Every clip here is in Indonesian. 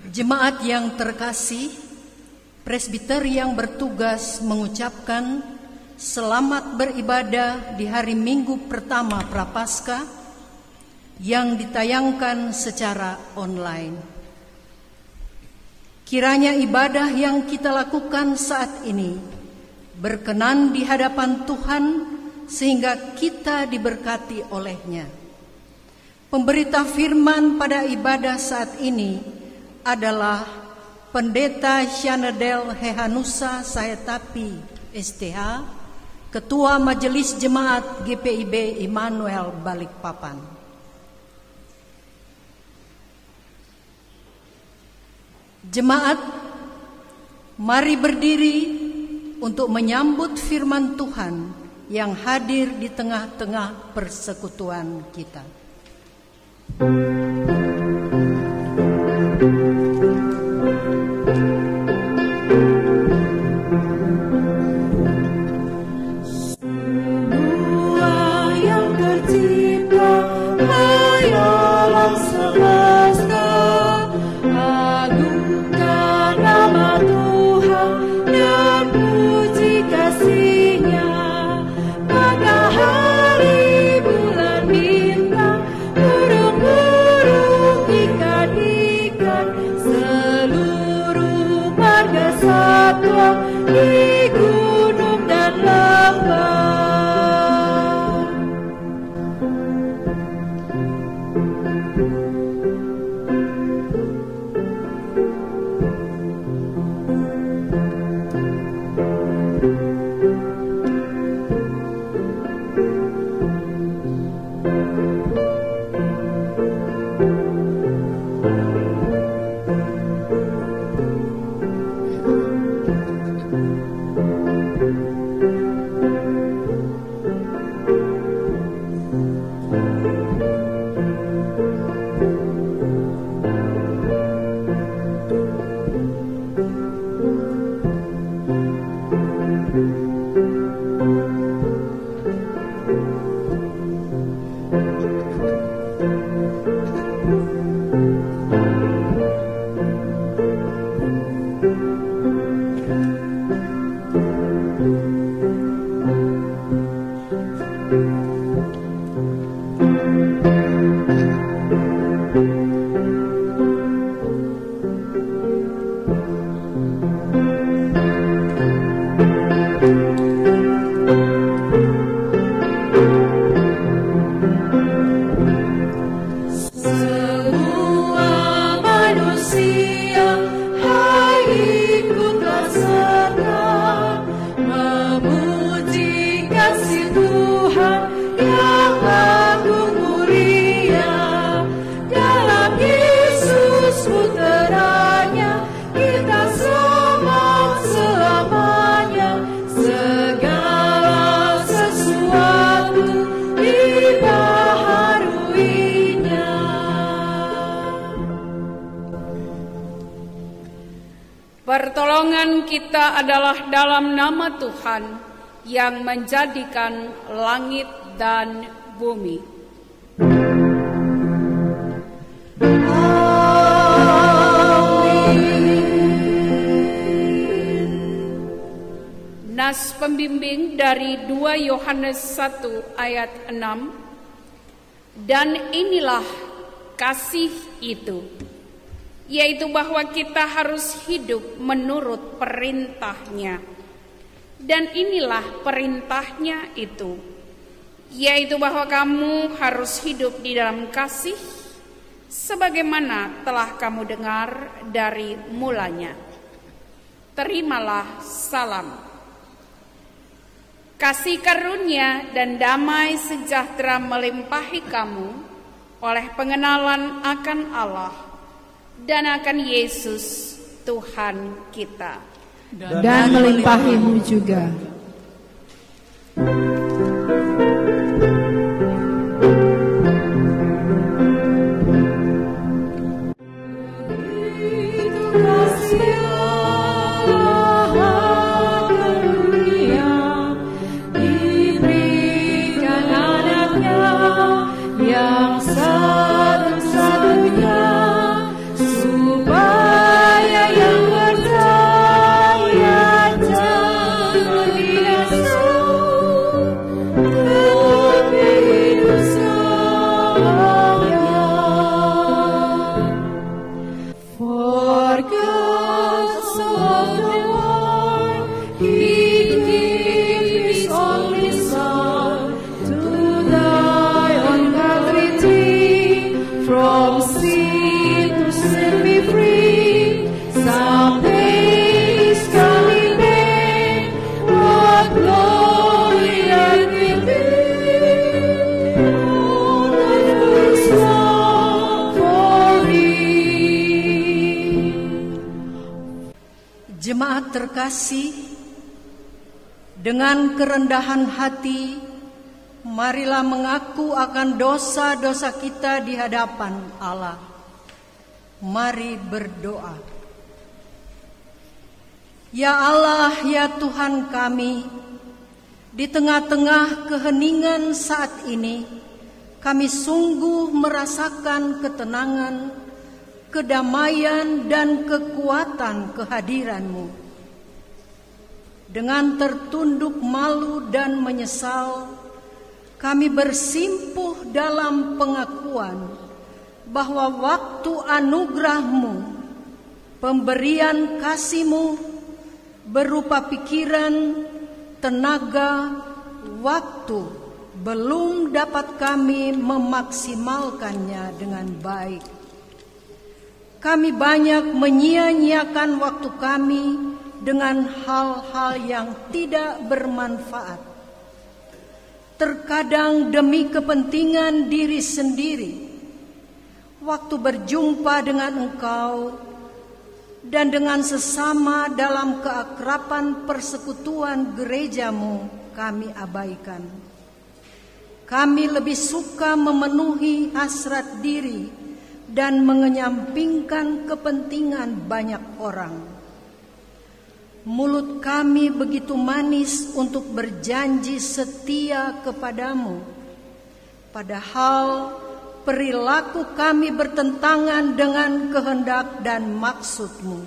Jemaat yang terkasih, presbiter yang bertugas mengucapkan selamat beribadah di hari Minggu pertama Prapaskah yang ditayangkan secara online. Kiranya ibadah yang kita lakukan saat ini berkenan di hadapan Tuhan sehingga kita diberkati olehnya. Pemberita firman pada ibadah saat ini adalah Pendeta Shanadel Hehanusa Sayetapi STH, Ketua Majelis Jemaat GPIB Immanuel Balikpapan. Jemaat, mari berdiri untuk menyambut firman Tuhan yang hadir di tengah-tengah persekutuan kita. Semua yang tercipta, hai alam semesta, agungkan nama Tuhan dan puji kasih-Nya. Matahari, bulan, bintang, burung-burung, ikan-ikan, seluruh marga satwa di gunung dan lembah. Pertolongan kita adalah dalam nama Tuhan yang menjadikan langit dan bumi. Amin. Nas pembimbing dari 2 Yohanes 1 ayat 6. Dan inilah kasih itu, yaitu bahwa kita harus hidup menurut perintah-Nya. Dan inilah perintah-Nya itu, yaitu bahwa kamu harus hidup di dalam kasih, sebagaimana telah kamu dengar dari mulanya. Terimalah salam. Kasih karunia dan damai sejahtera melimpahi kamu oleh pengenalan akan Allah dan akan Yesus Tuhan kita, Dan melimpahimu juga. Yang satu-satunya supaya Jemaat terkasih, dengan kerendahan hati, marilah mengaku akan dosa-dosa kita di hadapan Allah. Mari berdoa. Ya Allah, ya Tuhan kami, di tengah-tengah keheningan saat ini, kami sungguh merasakan ketenangan, kedamaian dan kekuatan kehadiran-Mu. Dengan tertunduk malu dan menyesal, kami bersimpuh dalam pengakuan bahwa waktu anugerah-Mu, pemberian kasih-Mu berupa pikiran, tenaga, waktu, belum dapat kami memaksimalkannya dengan baik. Kami banyak menyia-nyiakan waktu kami dengan hal-hal yang tidak bermanfaat. Terkadang demi kepentingan diri sendiri, waktu berjumpa dengan Engkau dan dengan sesama dalam keakraban persekutuan gereja-Mu kami abaikan. Kami lebih suka memenuhi hasrat diri dan mengenyampingkan kepentingan banyak orang. Mulut kami begitu manis untuk berjanji setia kepadamu, padahal perilaku kami bertentangan dengan kehendak dan maksud-Mu.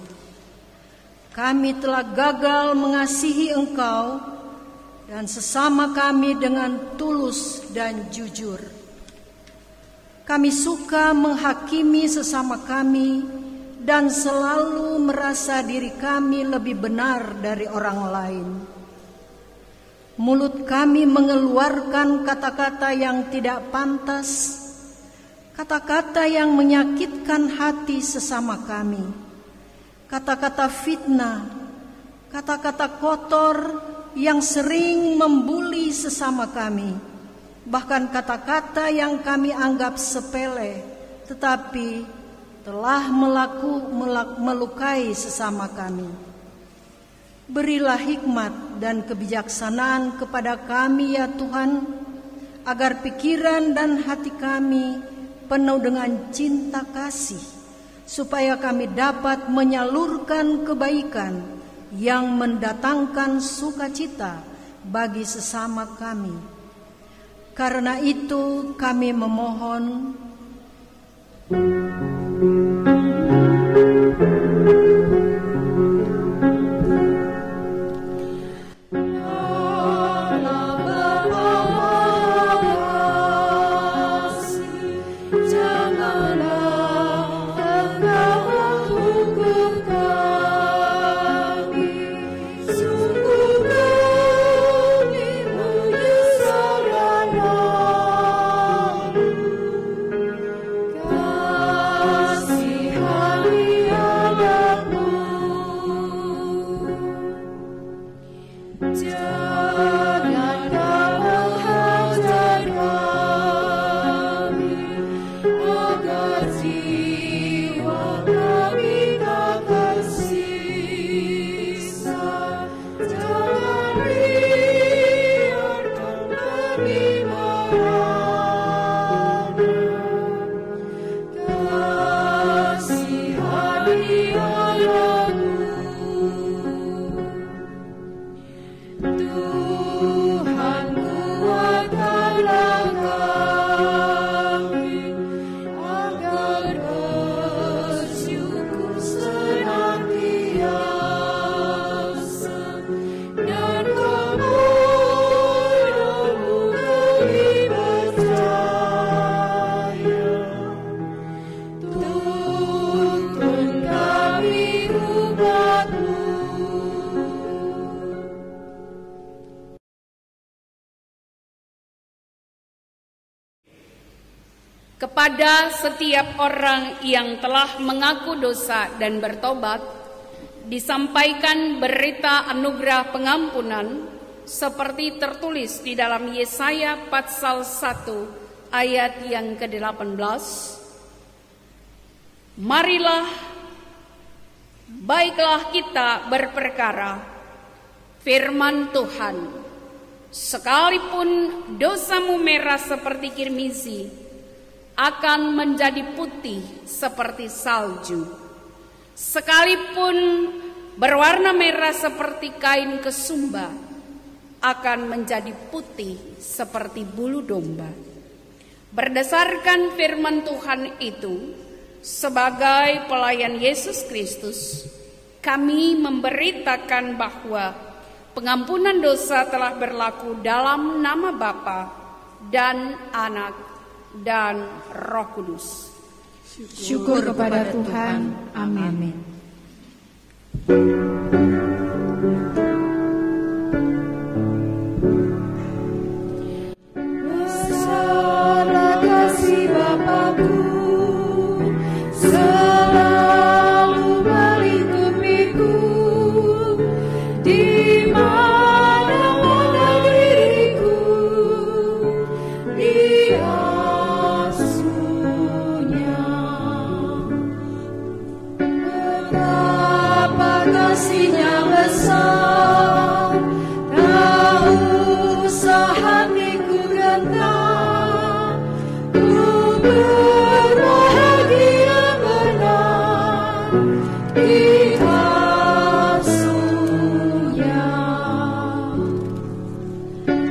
Kami telah gagal mengasihi Engkau dan sesama kami dengan tulus dan jujur. Kami suka menghakimi sesama kami dan selalu merasa diri kami lebih benar dari orang lain. Mulut kami mengeluarkan kata-kata yang tidak pantas, kata-kata yang menyakitkan hati sesama kami, kata-kata fitnah, kata-kata kotor yang sering membuli sesama kami. Bahkan kata-kata yang kami anggap sepele, tetapi telah melukai sesama kami. Berilah hikmat dan kebijaksanaan kepada kami ya Tuhan, agar pikiran dan hati kami penuh dengan cinta kasih, supaya kami dapat menyalurkan kebaikan yang mendatangkan sukacita bagi sesama kami. Karena itu kami memohon, dan Kepada setiap orang yang telah mengaku dosa dan bertobat, disampaikan berita anugerah pengampunan seperti tertulis di dalam Yesaya pasal 1 ayat yang ke-18. Marilah, baiklah kita berperkara, firman Tuhan, sekalipun dosamu merah seperti kirmizi, akan menjadi putih seperti salju. Sekalipun berwarna merah seperti kain kesumba, akan menjadi putih seperti bulu domba. Berdasarkan firman Tuhan itu, sebagai pelayan Yesus Kristus, kami memberitakan bahwa pengampunan dosa telah berlaku dalam nama Bapa dan Anak dan Roh Kudus. Syukur kepada Tuhan. Amin. Besarlah kasih Bapa-Ku, selalu melingkupiku, di mana-mana diriku diasuhnya. Betapa kasih-Nya besar, tak usah hatiku gentar, ku berbahagia benar diasuhnya.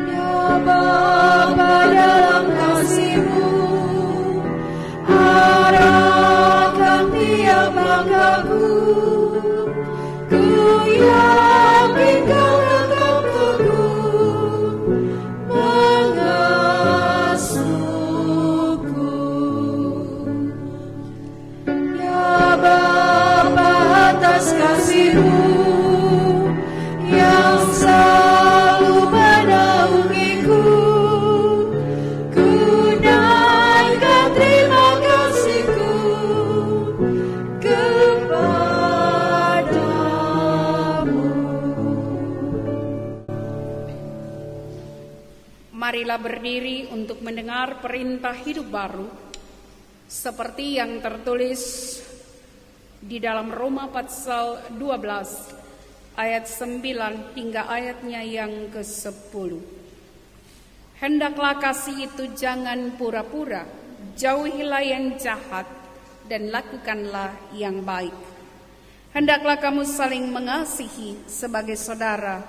Ya Bapa, dalam kasih-Mu arahkan tiap langkahku, ku yakin Kau tetap teguh mengasuhku. Ya Bapa, atas kasih-Mu yang selalu menaungiku, ku naikkan terima kasih-Ku kepadamu. Marilah berdiri untuk mendengar perintah hidup baru seperti yang tertulis di dalam Roma pasal 12 ayat 9 hingga ayatnya yang ke-10. Hendaklah kasih itu jangan pura-pura, jauhilah yang jahat dan lakukanlah yang baik. Hendaklah kamu saling mengasihi sebagai saudara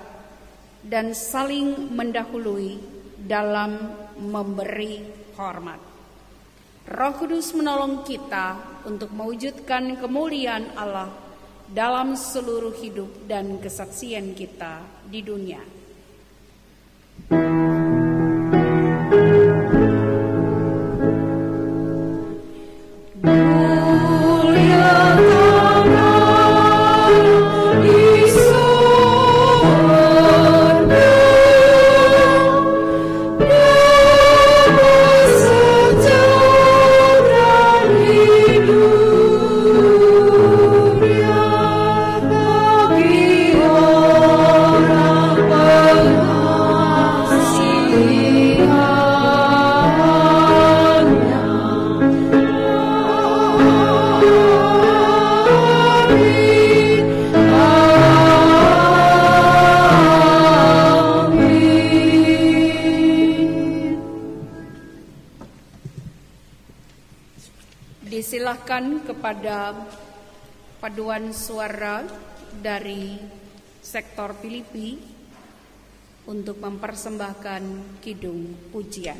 dan saling mendahului dalam memberi hormat. Roh Kudus menolong kita untuk mewujudkan kemuliaan Allah dalam seluruh hidup dan kesaksian kita di dunia. Disilahkan kepada paduan suara dari sektor Filipi untuk mempersembahkan kidung pujian.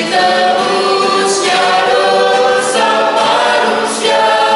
ditebusnya dosa manusia.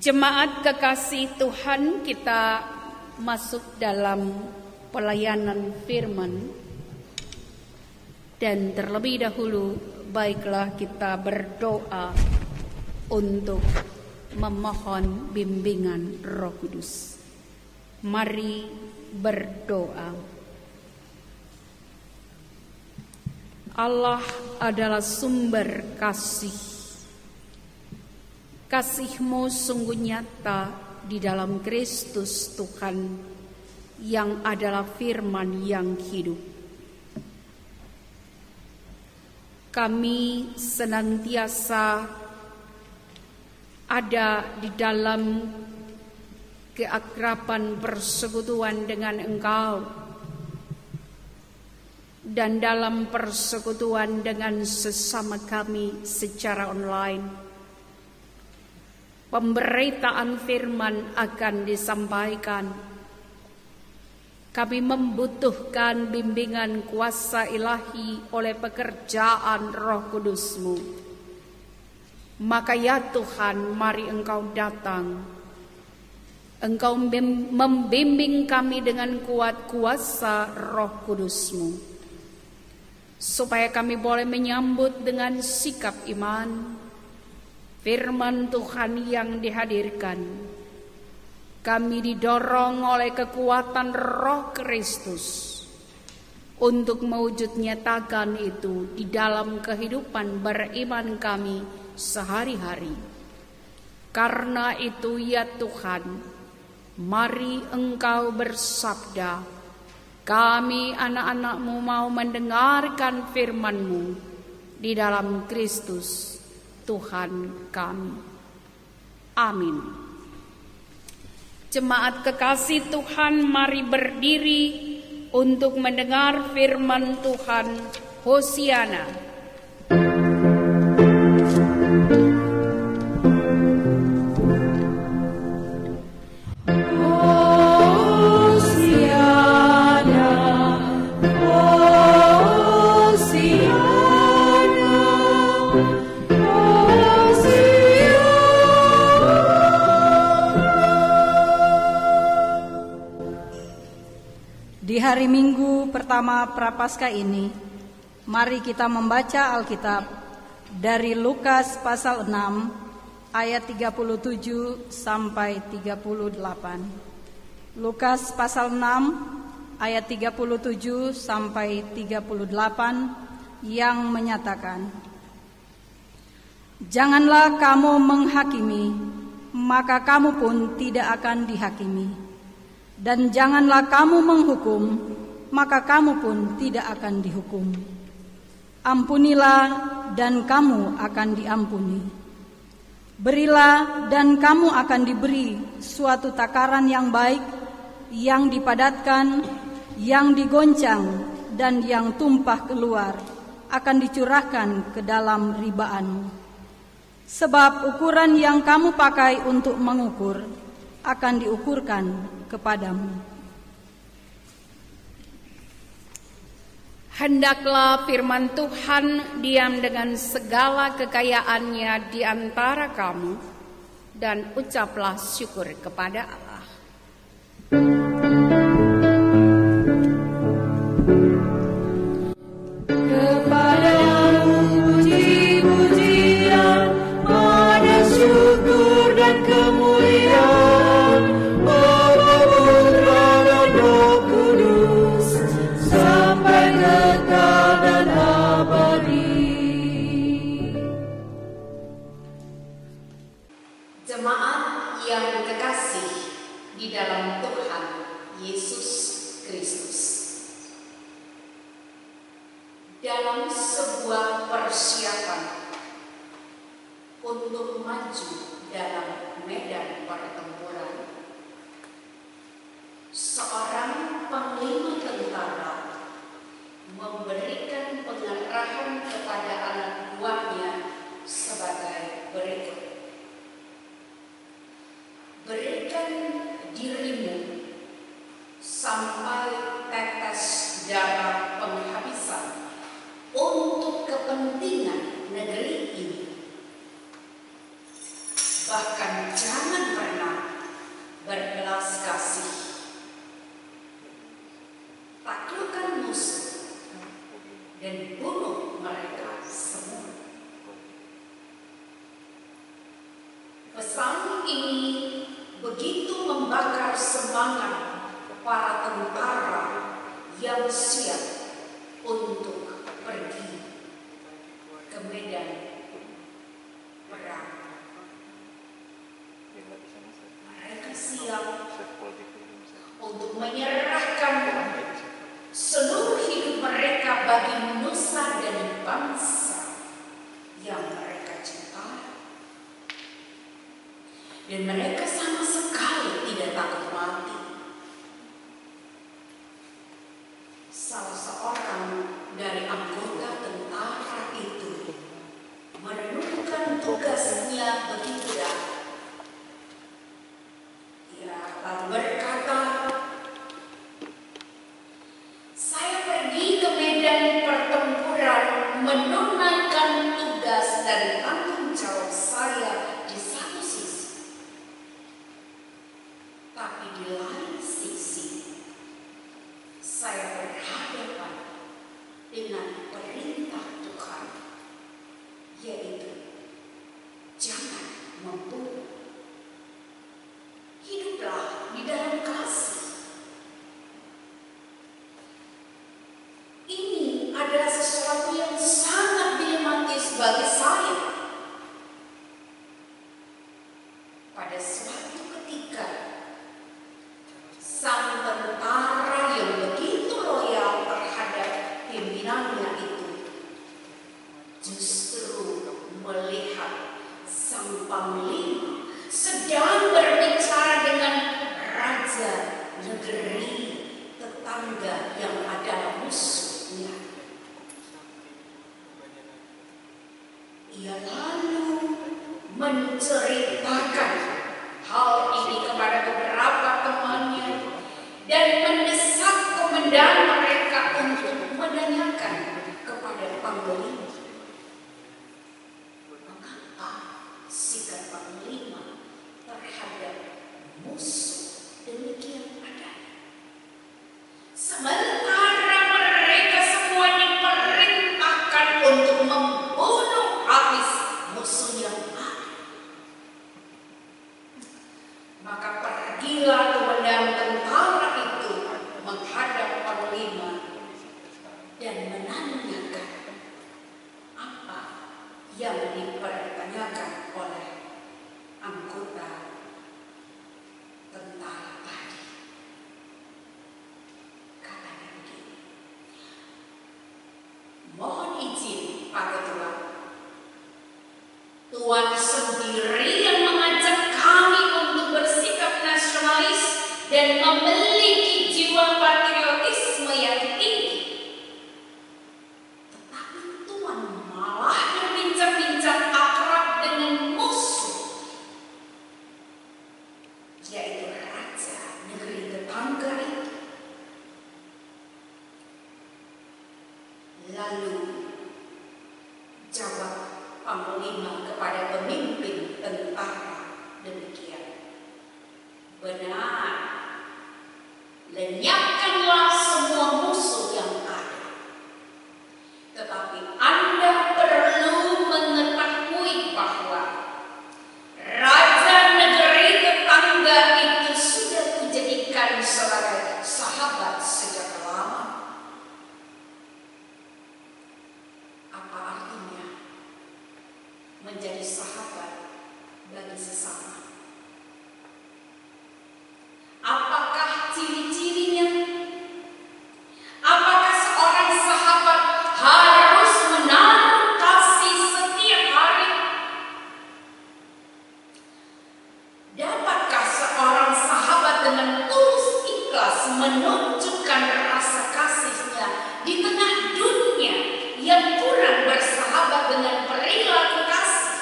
Jemaat kekasih Tuhan, kita masuk dalam pelayanan firman. Dan terlebih dahulu, baiklah kita berdoa untuk memohon bimbingan Roh Kudus. Mari berdoa. Allah adalah sumber kasih. Kasih-Mu sungguh nyata di dalam Kristus Tuhan yang adalah firman yang hidup. Kami senantiasa ada di dalam keakraban persekutuan dengan Engkau dan dalam persekutuan dengan sesama kami secara online. Pemberitaan firman akan disampaikan. Kami membutuhkan bimbingan kuasa ilahi oleh pekerjaan Roh Kudus-Mu. Maka ya Tuhan, mari Engkau datang. Engkau membimbing kami dengan kuat kuasa Roh Kudus-Mu, supaya kami boleh menyambut dengan sikap iman firman Tuhan yang dihadirkan. Kami didorong oleh kekuatan Roh Kristus untuk mewujud nyatakan itu di dalam kehidupan beriman kami sehari-hari. Karena itu ya Tuhan, mari Engkau bersabda. Kami anak-anak-Mu mau mendengarkan firman-Mu di dalam Kristus Tuhan kami. Amin. Jemaat kekasih Tuhan, mari berdiri untuk mendengar firman Tuhan. Hosiana. Hosiana, hari Minggu pertama Prapaskah ini, mari kita membaca Alkitab dari Lukas pasal 6 ayat 37 sampai 38. Lukas pasal 6 ayat 37 sampai 38 yang menyatakan, "Janganlah kamu menghakimi, maka kamu pun tidak akan dihakimi. Dan janganlah kamu menghukum, maka kamu pun tidak akan dihukum. Ampunilah dan kamu akan diampuni. Berilah dan kamu akan diberi suatu takaran yang baik, yang dipadatkan, yang digoncang, dan yang tumpah keluar akan dicurahkan ke dalam ribaanmu. Sebab ukuran yang kamu pakai untuk mengukur akan diukurkan kepadamu." Hendaklah firman Tuhan diam dengan segala kekayaannya di antara kamu, dan ucaplah syukur kepada Allah. Kepadamu puji-pujian, pada syukur dan kemuliaan, Bapa, Putra dan Roh Kudus, sampai kekal dan abadi. Jemaat yang kekasih di dalam Tuhan Yesus Kristus, dalam sebuah persiapan untuk maju dalam medan pertempuran, seorang panglima tentara memberikan pengarahan kepada anak buahnya sebagai berikut: "Berikan dirimu sampai tetes darah penghabisan untuk kepentingan negeri ini. Bahkan jangan pernah berbelas kasih. Taklukkan musuh dan bunuh mereka semua." Pesan ini begitu membakar semangat para tentara yang siap untuk pergi ke medan perang. Mereka siap untuk menyerahkan seluruh hidup mereka bagi nusa dan bangsa yang mereka cintai. Dan mereka sama sekali tidak takut mati. Salah seorang dari anggota tentara itu merenungkan tugasnya begitu dalam. Ia lalu berkata, "Saya pergi ke medan pertempuran menunaikan tugas dan tanggung jawab saya di satu sisi. Tapi di lain sisi, saya berhadapan dengan perintah Tuhan, yaitu jangan membunuh. Hiduplah di dalam kasih." Ini adalah sesuatu yang sangat dilematis bagi saya. Pada suatu ketika, sang tentara yang begitu loyal terhadap pimpinannya itu justru melihat sang panglima sedang berbicara dengan raja negeri tetangga yang adalah musuhnya. Ia lalu menceritakan hal ini kepada beberapa temannya dan mendesak komandan mereka untuk menanyakan kepada panglima, mengapa sikap panglima terhadap musuh demikian adanya. Sementara yang dipertanyakan oleh anggota tentara tadi. Katanya begini, mohon izin Pak Ketua, Tuhan sendiri yang mengajak kami untuk bersikap nasionalis dan memiliki jiwa patriotisme yang tinggi. Tetapi Tuhan malah berbincang-bincang akrab dengan musuh, yaitu raja negeri tetangga itu. Lalu jawab Panglima kepada pemimpin tentara demikian, benar, lenyapkanlah semua musuh yang ada. Tetapi Anda perlu mengetahui bahwa raja negeri tetangga itu sudah dijadikan sebagai sahabat sejak lama. Apa artinya menjadi sahabat bagi sesama? Apakah ciri-cirinya? Apakah seorang sahabat harus menaruh kasih setiap hari? Dapatkah seorang sahabat dengan tulus ikhlas menunjukkan rasa kasihnya di tengah dunia yang kurang bersahabat dengan perilaku kasih?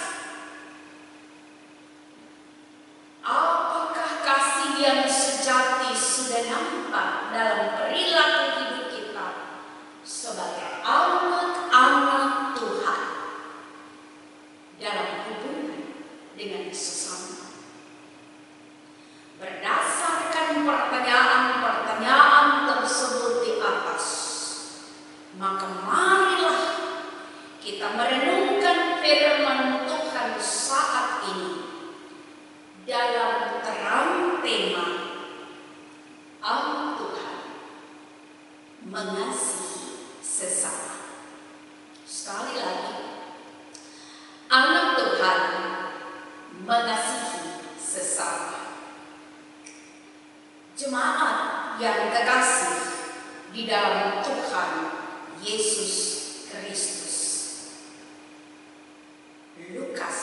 Apakah kasih yang sejati sudah nampak dalam perilaku hidup kita sebagai anak-anak Tuhan dalam hubungan dengan sesama? Berdasarkan pertanyaan-pertanyaan tersebut di atas, maka marilah kita merenungkan firman Tuhan saat ini dalam terang tema anak Tuhan mengasihi sesama. Sekali lagi, anak Tuhan mengasihi sesama. Jemaat yang terkasih di dalam Tuhan Yesus Kristus, Lukas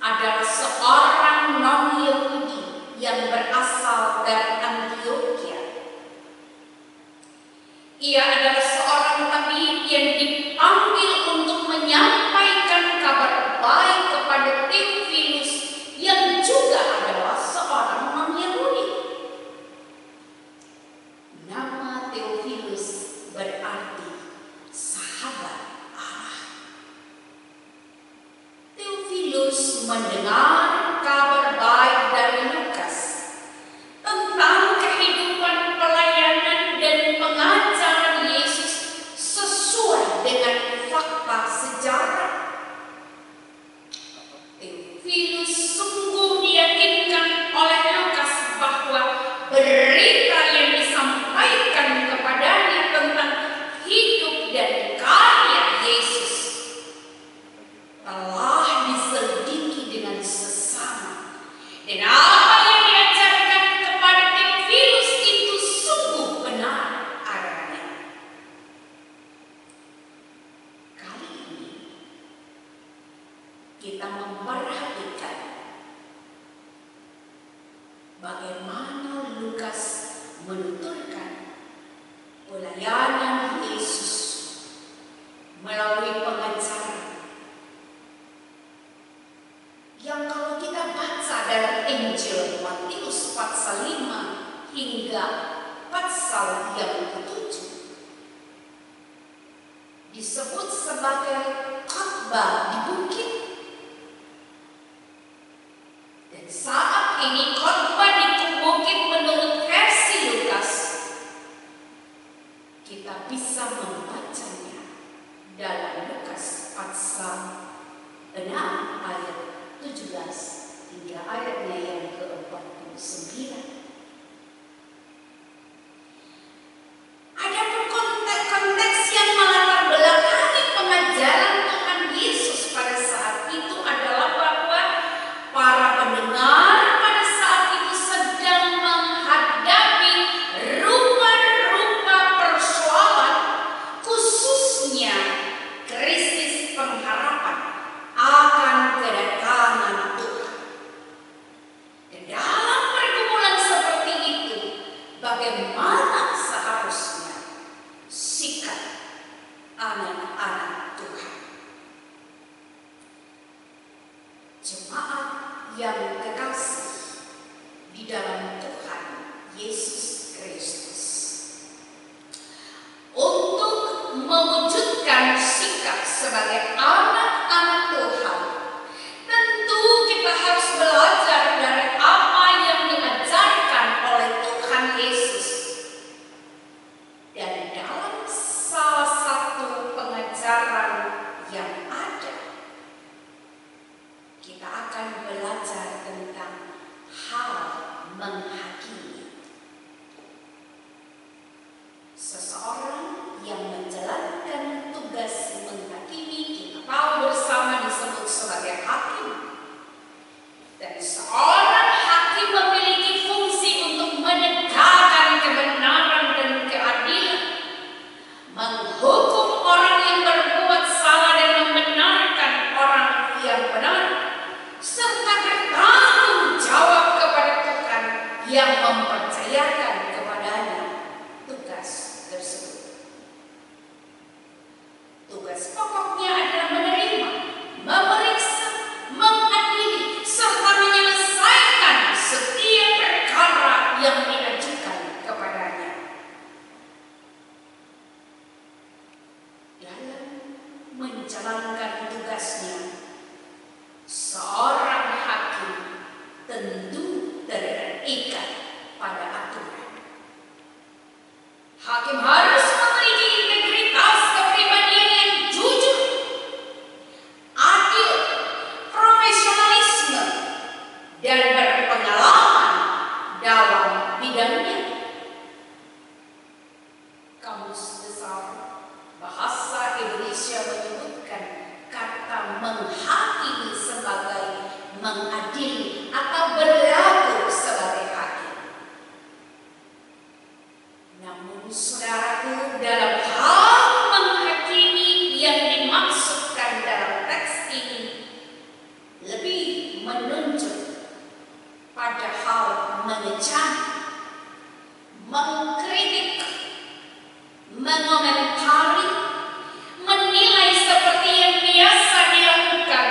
adalah seorang non-Yahudi yang berasal dari Antioquia. Ia adalah seorang tabib yang dipanggil untuk menyampaikan kabar baik kepada Theophilus yang juga adalah seorang non-Yahudi. Nama Theophilus berarti sahabat Allah. Theophilus mendengar kabar baik dari Lukas tentang kehidupan pelayanan dan pengajaran Yesus sesuai dengan fakta sejarah. Theophilus sungguh diyakinkan oleh Lukas bahwa berita yang disampaikan kepadanya tentang hidup dan karya Yesus telah diselidiki dengan sesama, dan apa yang diajarkan kepada Theophilus itu sungguh benar adanya. Kali ini kita memperhatikan bagaimana Lukas menuturkan pelayanan Yesus melalui pengajaran yang kalau kita baca dalam Injil Matius pasal 5 hingga pasal yang ke-7 disebut sebagai khotbah di bukit. Dan saat ini khotbah di bukit menurut versi Lukas kita bisa membacanya dalam Lukas pasal 6 ayat 17 hingga ayatnya yang ke-49. Adapun konteks yang melatar belakangi pengajaran Tuhan Yesus pada Jemaat yang kekasih di dalam Tuhan Yesus Kristus, untuk mewujudkan sikap sebagai anak-anak Tuhan, tentu kita harus belajar dari apa yang diajarkan oleh Tuhan Yesus. Dan dalam salah satu pengajaran yang ada, kita akan belajar tentang hal menghakimi. Seseorang yang menjalankan tugas menghakimi, kita tahu bersama disebut sebagai hakim. Dan seorang hakim memiliki fungsi untuk menegakkan kebenaran dan keadilan, menghukum orang yang berbuat salah dan membenarkan orang yang benar, serta bertanggung jawab kepada Tuhan yang mempercayakan kepadanya tugas tersebut. Tugas pokoknya adalah menerima, memeriksa, mengadili, serta menyelesaikan setiap perkara yang diajukan kepadanya. Dalam menjalankan tugasnya, seorang hakim tentu terikat pada aturan. Hakim harus memiliki integritas kepribadian yang jujur, adil, profesionalisme, dan berpengalaman dalam bidangnya. Kamus Besar Bahasa Indonesia menyebutkan kata menghakimi sebagai mengadili atau berlaku sebagai hakim. Namun saudaraku, dalam hal menghakimi yang dimaksudkan dalam teks ini lebih menunjuk pada hal mengecam, mengkritik, mengomentari, menilai seperti yang biasa dilakukan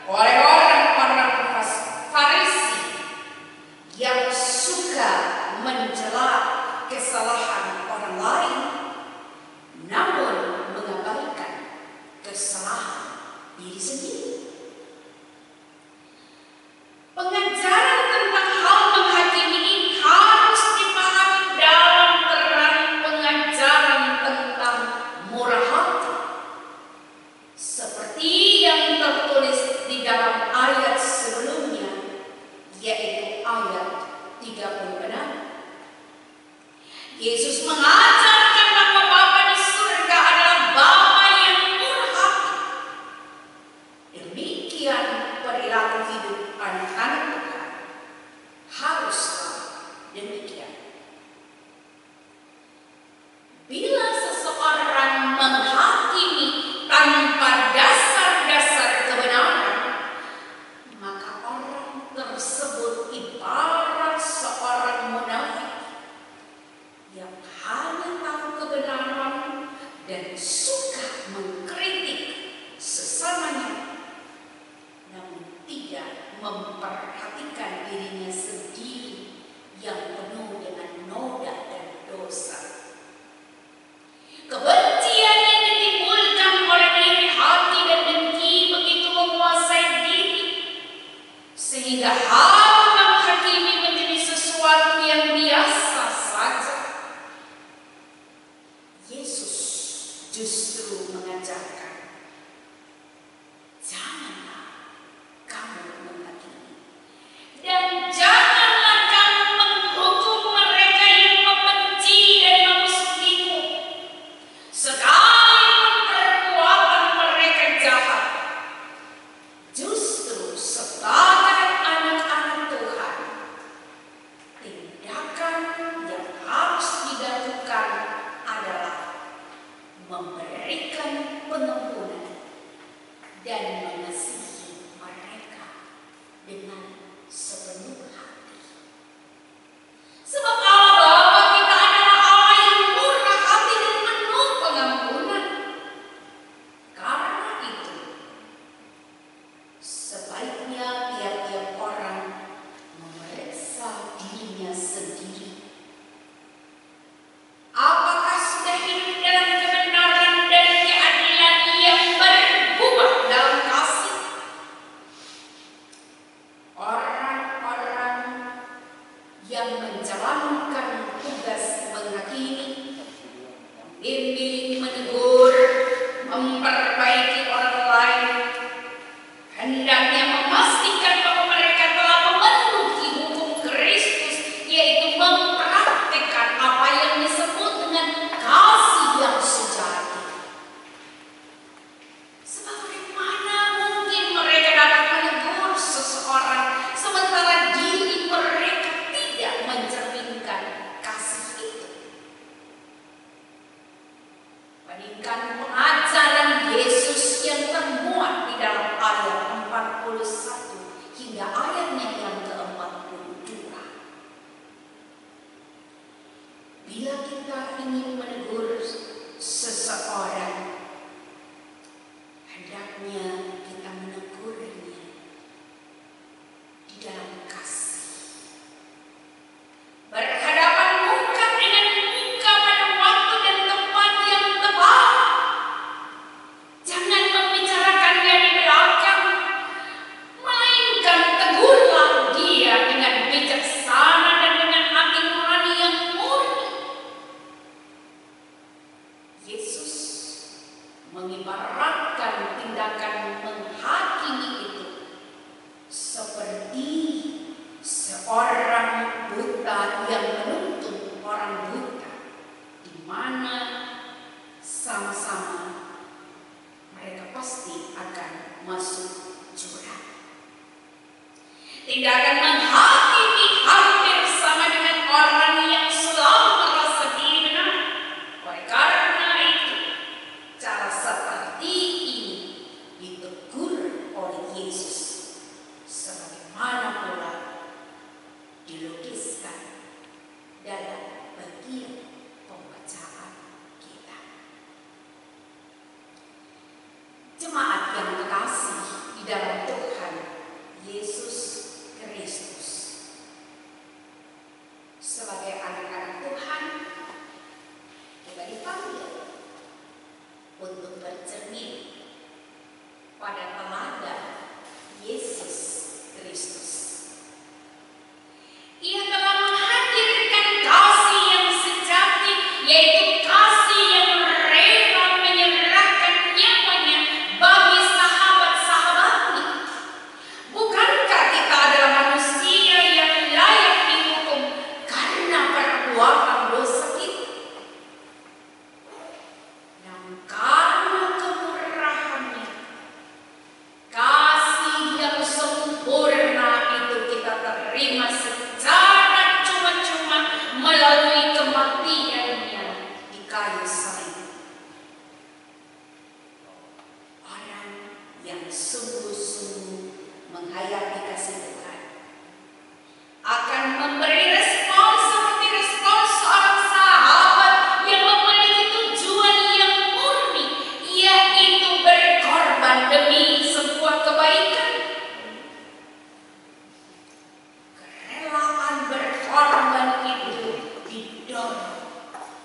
oleh orang-orang Farisi yang suka mencela kesalahan orang lain, namun mengabaikan kesalahan diri sendiri. Pengajaran tentang hal menghakimi ini harus dipahami dalam terang pengajaran tentang murah hati, seperti yang tertulis di dalam ayat sebelumnya, yaitu ayat 36. Yesus mengajarkan bahwa Bapa di surga adalah Bapa yang murah hati. Demikian perilaku hidup anak-anak Tuhan haruslah demikian. Bila seseorang menghakimi tanpa dasar-dasar kebenaran, maka orang tersebut ibarat seorang munafik yang hanya tahu kebenaran dan suka mengkritik sesamanya, namun tidak memperhatikan dirinya sendiri yang penuh dengan noda dan dosa. Kebencian yang ditimbulkan oleh iri hati dan dengki begitu menguasai diri, sehingga hal menghakimi menjadi sesuatu yang biasa saja. Yesus justru mengajarkan, janganlah kamu menghakimi, dan janganlah kamu menghukum mereka yang membenci dan memusuhimu, sekalipun perbuatan mereka jahat. Justru sebagai anak-anak tidak akan menghakimi hampir sama dengan orang yang selalu merasa diri benar. Oleh karena itu, cara seperti ini ditegur oleh Yesus, sebagaimana pula dilukiskan dalam bagian pembacaan kita. Jemaat yang terkasih di dalam Tuhan Yesus Kristus, sebagai anak-anak Tuhan, kita dipanggil untuk bercermin pada teladan Yesus Kristus. Ia telah menghadirkan kasih yang sejati, yaitu kasih yang rela menyerahkan nyawanya bagi sahabat-sahabatnya. Bukankah kita adalah manusia yang layak dihukum karena perbuatan dosa kita? Namun karena kemurahan-Nya, kasih yang sempurna itu kita terima secara cuma-cuma melalui kematian-Nya di kayu salib. Orang yang sungguh-sungguh menghayati kasih Tuhan akan memberi respon seperti respon seorang sahabat yang memiliki tujuan yang murni, yaitu berkorban demi sebuah kebaikan. Kerelaan berkorban itu didorong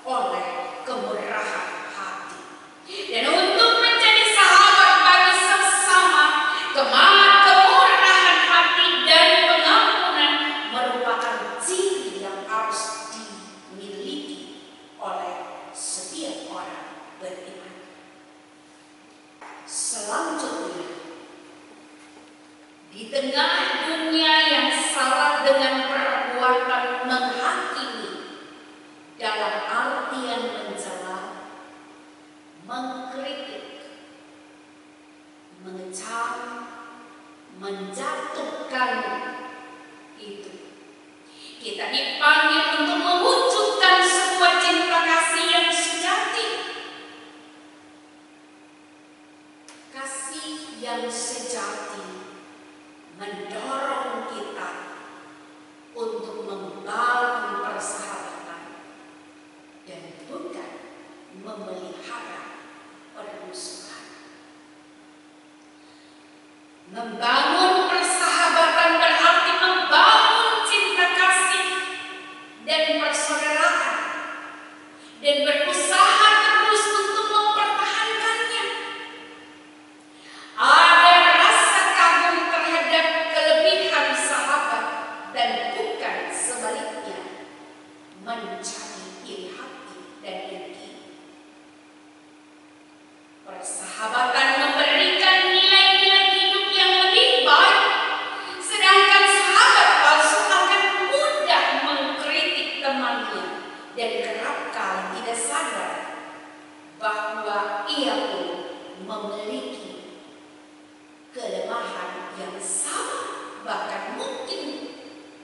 oleh kemurahan hati. Dan untuk menjadi sahabat bagi sesama, kemurahan hati dan pengampunan merupakan ciri yang harus dimiliki oleh setiap orang beriman. Selanjutnya, di tengah dunia yang syarat dengan perbuatan menghakimi dalam artian mencela, mengkritik, mengecam, menjatuhkan itu, kita dipanggil untuk mewujudkan sebuah cinta kasih yang sejati. Kasih yang sejati mendorong kita untuk membangun persahabatan dan bukan memelihara permusuhan. Membangun persahabatan berarti membangun cinta kasih dan persaudaraan dan berusaha terus untuk mempertahankannya. Ada rasa kagum terhadap kelebihan sahabat dan bukan sebaliknya mencari iri hati dan dengki. Persahabatan memberikan nilai-nilai hidup yang lebih baik, sedangkan sahabat palsu akan mudah mengkritik temannya dan kerap kali tidak sadar bahwa ia pun memiliki kelemahan yang sama, bahkan mungkin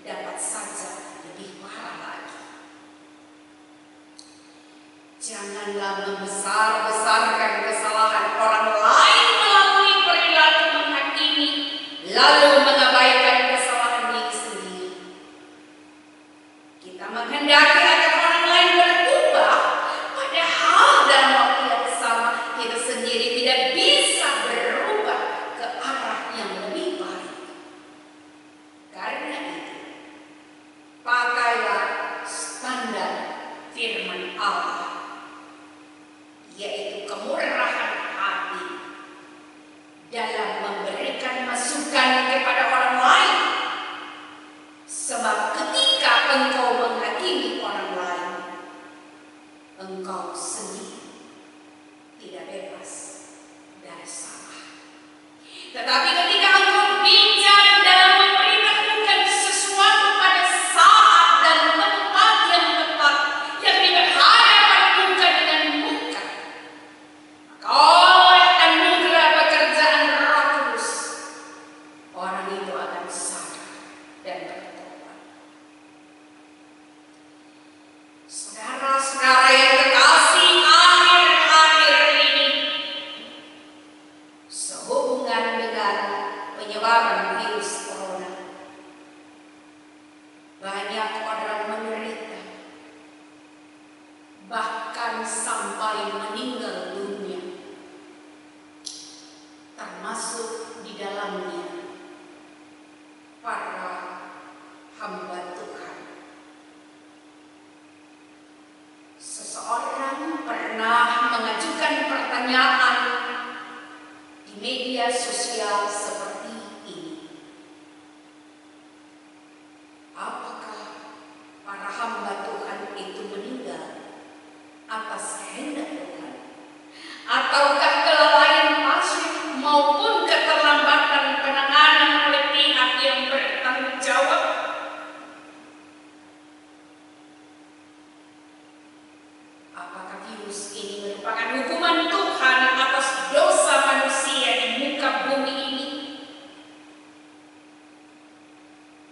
dapat saja lebih parah lagi. Janganlah membesar-besarkan kesalahan orang lain melalui perilaku menghakimi, lalu mengabaikan kesalahan diri sendiri. Kita menghendaki agar orang lain berubah, padahal dalam waktu yang sama kita sendiri tidak bisa berubah ke arah yang lebih baik. Karena itu, pakailah standar firman Allah, yaitu kemurahan hati dalam memberikan masukan kepada orang penularan virus corona. Banyak orang menderita, bahkan sampai meninggal dunia, termasuk di dalamnya para hamba Tuhan. Seseorang pernah mengajukan pertanyaan di media sosial seperti ini. Apakah para hamba Tuhan itu meninggal atas kehendak Tuhan? Ataukah kelalaian pasien maupun keterlambatan penanganan oleh pihak yang bertanggung jawab? Apakah virus ini merupakan hukuman Tuhan atas dosa manusia di muka bumi ini?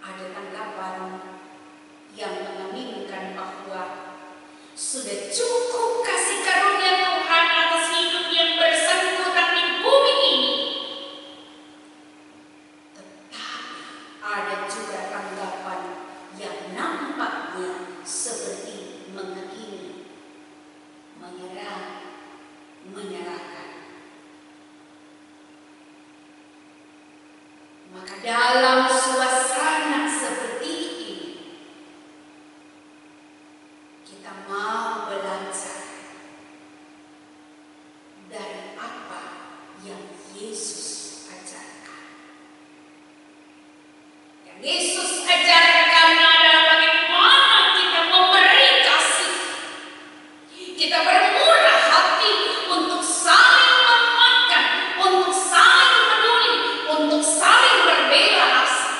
Ada tanggapan yang mengaminkan bahwa sudah cukup kasih karunia Tuhan atas hidup yang bersangkutan di bumi ini. Tetapi ada juga tanggapan yang nampaknya seperti menghakimi, menyerahkan. Maka dalam suasana seperti ini, kita mau belajar dari apa yang Yesus ajarkan. Yang Yesus ajarkan adalah bagaimana kita memberi kasih. Kita bermurah hati untuk saling menguatkan, untuk saling peduli, untuk saling berbela rasa.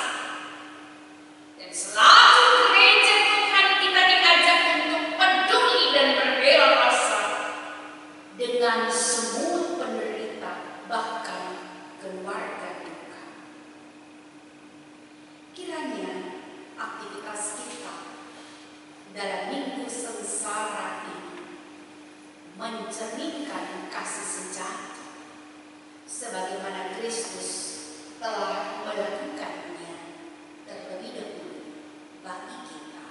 Dan selalu gereja Tuhan kita diajak untuk peduli dan berbela rasa dengan semua penderita, bahkan keluarga duka. Kiranya aktivitas kita dalam minggu sengsara ini mencerminkan kasih sejati sebagaimana Kristus telah melakukannya terlebih dahulu bagi kita.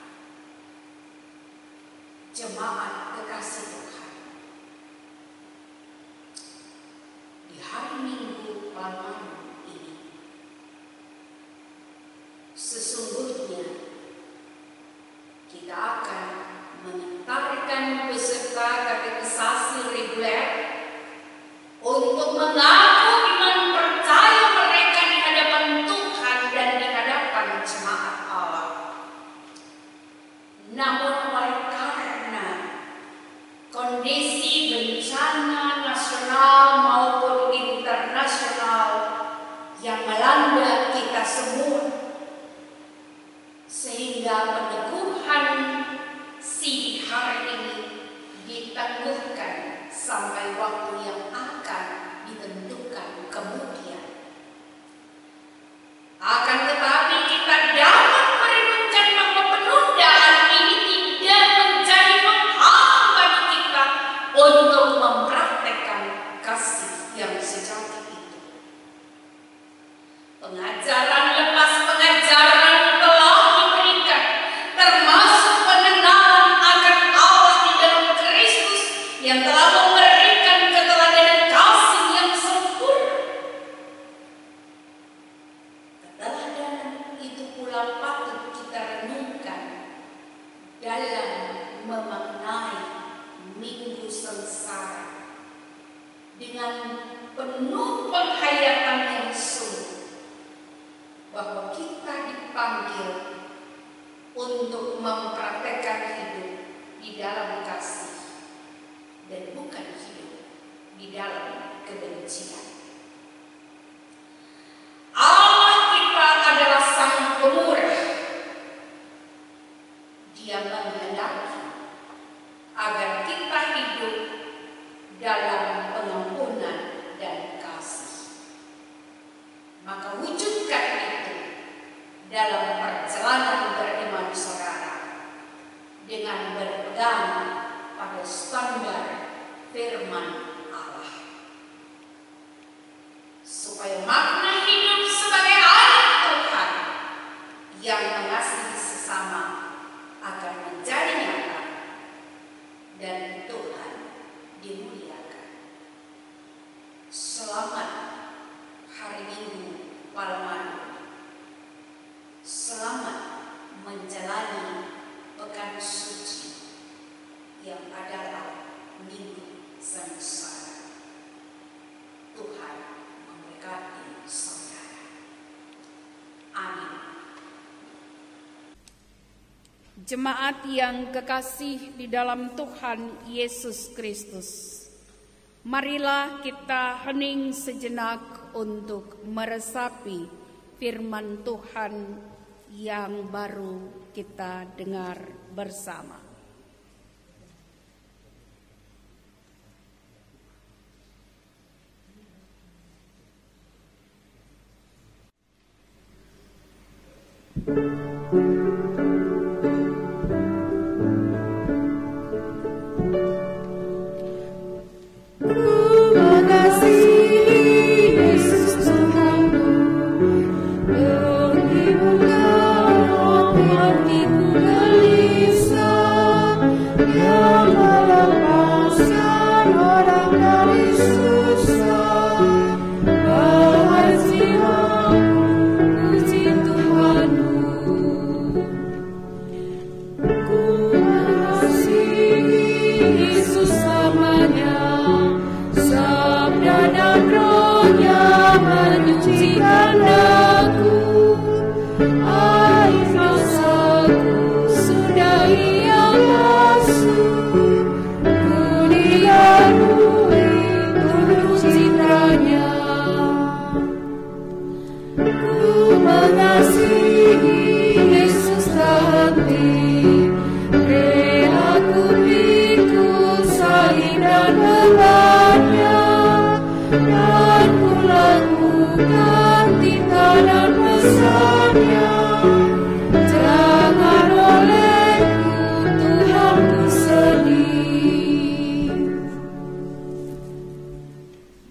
Jemaat kekasih Tuhan, di hari Minggu Palma ini sesungguhnya kita akan mengantarkan peserta katekisasi reguler untuk mengaku iman percaya mereka di hadapan Tuhan dan di hadapan jemaat Allah. Namun oleh karena kondisi bencana nasional maupun internasional yang melanda kita semua, sehingga peneguhan si hari ini ditangguhkan sampai waktu yang akan ditentukan kemudian. Akan tetapi kita dapat merenungkan bahwa penundaan ini tidak menjadi penghalang bagi kita untuk mempraktekkan kasih yang sejati itu. Pengajaran lepas pengajaran telah diberikan, termasuk pengenalan akan Allah di dalam Kristus yang telah memberikan keteladanan kasih yang sempurna. Keteladanan itu pula patut kita renungkan dalam memaknai Minggu Sengsara dengan penuh penghayatan yang sungguh, bahwa kita dipanggil untuk mempraktekkan hidup di dalam kasih dan bukan hidup di dalam kebencian. Allah kita adalah Sang Pemurah. Dia menghendaki agar kita hidup dalam pengampunan dan kasih. Maka wujudkan itu dalam perjalanan beriman saudara dengan berpegang pada standar firman Allah, supaya makna hidup sebagai Jemaat yang kekasih di dalam Tuhan Yesus Kristus, marilah kita hening sejenak untuk meresapi firman Tuhan yang baru kita dengar bersama.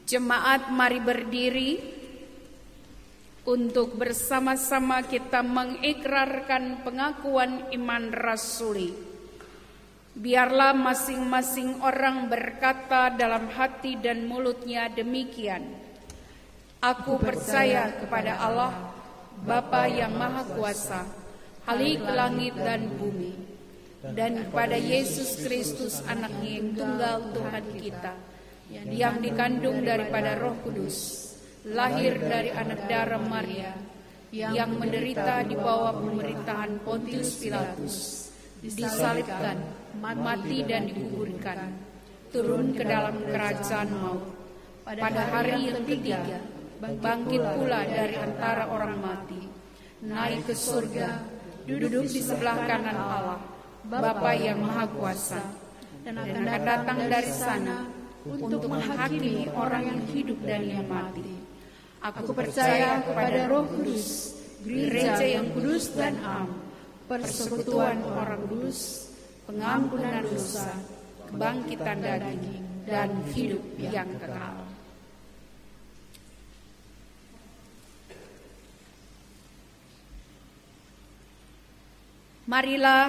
Jemaat, mari berdiri untuk bersama-sama kita mengikrarkan pengakuan iman rasuli. Biarlah masing-masing orang berkata dalam hati dan mulutnya demikian: Aku percaya kepada Allah, Bapa yang Maha Kuasa, Khalik langit dan bumi, dan kepada Yesus Kristus anaknya yang tunggal Tuhan kita, yang dikandung daripada Roh Kudus, lahir dari anak darah Maria, yang menderita di bawah pemerintahan Pontius Pilatus, disalibkan, mati dan dikuburkan, turun ke dalam kerajaan maut, pada hari yang ketiga bangkit pula dari antara orang mati, naik ke surga, duduk di sebelah kanan Allah, Bapa yang Maha Kuasa, dan akan datang dari sana untuk menghakimi orang yang hidup dan yang mati. Aku percaya kepada Roh Kudus, gereja yang kudus dan am, persekutuan orang kudus, pengampunan dosa, kebangkitan daging, dan hidup yang kekal. Marilah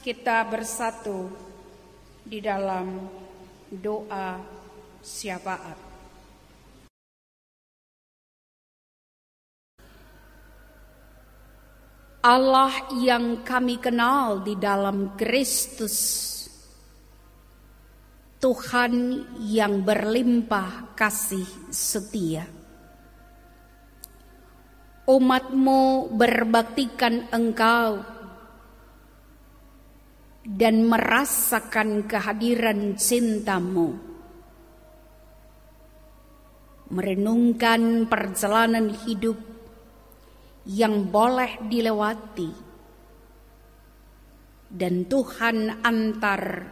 kita bersatu di dalam doa syafaat. Allah yang kami kenal di dalam Kristus, Tuhan yang berlimpah kasih setia, umat-Mu berbaktikan Engkau dan merasakan kehadiran cinta-Mu, merenungkan perjalanan hidup yang boleh dilewati, dan Tuhan antar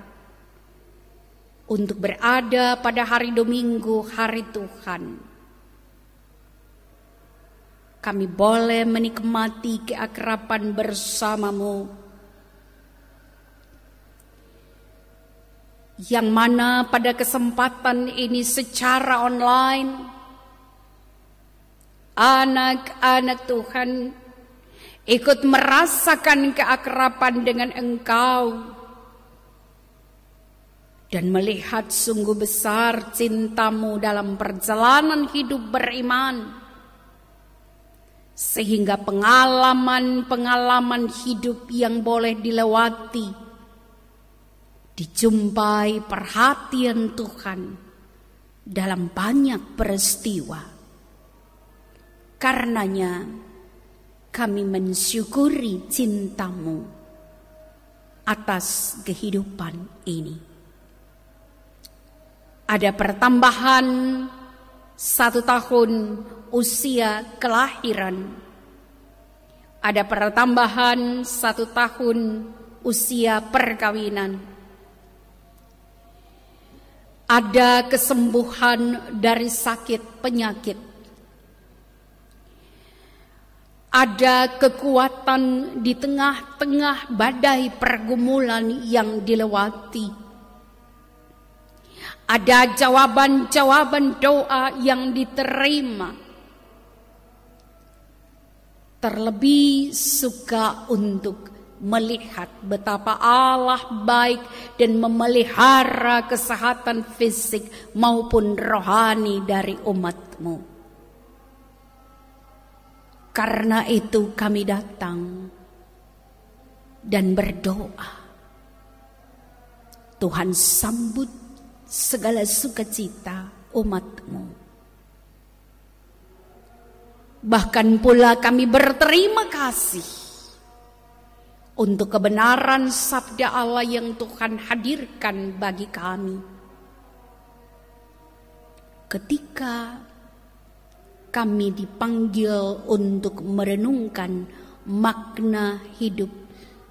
untuk berada pada hari Dominggu, hari Tuhan. Kami boleh menikmati keakraban bersama-Mu, yang mana pada kesempatan ini secara online anak-anak Tuhan ikut merasakan keakraban dengan Engkau dan melihat sungguh besar cinta-Mu dalam perjalanan hidup beriman, sehingga pengalaman-pengalaman hidup yang boleh dilewati dijumpai perhatian Tuhan dalam banyak peristiwa. Karenanya kami mensyukuri cinta-Mu atas kehidupan ini. Ada pertambahan 1 tahun usia kelahiran. Ada pertambahan 1 tahun usia perkawinan. Ada kesembuhan dari sakit penyakit. Ada kekuatan di tengah-tengah badai pergumulan yang dilewati. Ada jawaban-jawaban doa yang diterima. Terlebih suka untuk melihat betapa Allah baik dan memelihara kesehatan fisik maupun rohani dari umat-Mu. Karena itu kami datang dan berdoa. Tuhan sambut segala sukacita umat-Mu. Bahkan pula kami berterima kasih untuk kebenaran sabda Allah yang Tuhan hadirkan bagi kami. Ketika kami dipanggil untuk merenungkan makna hidup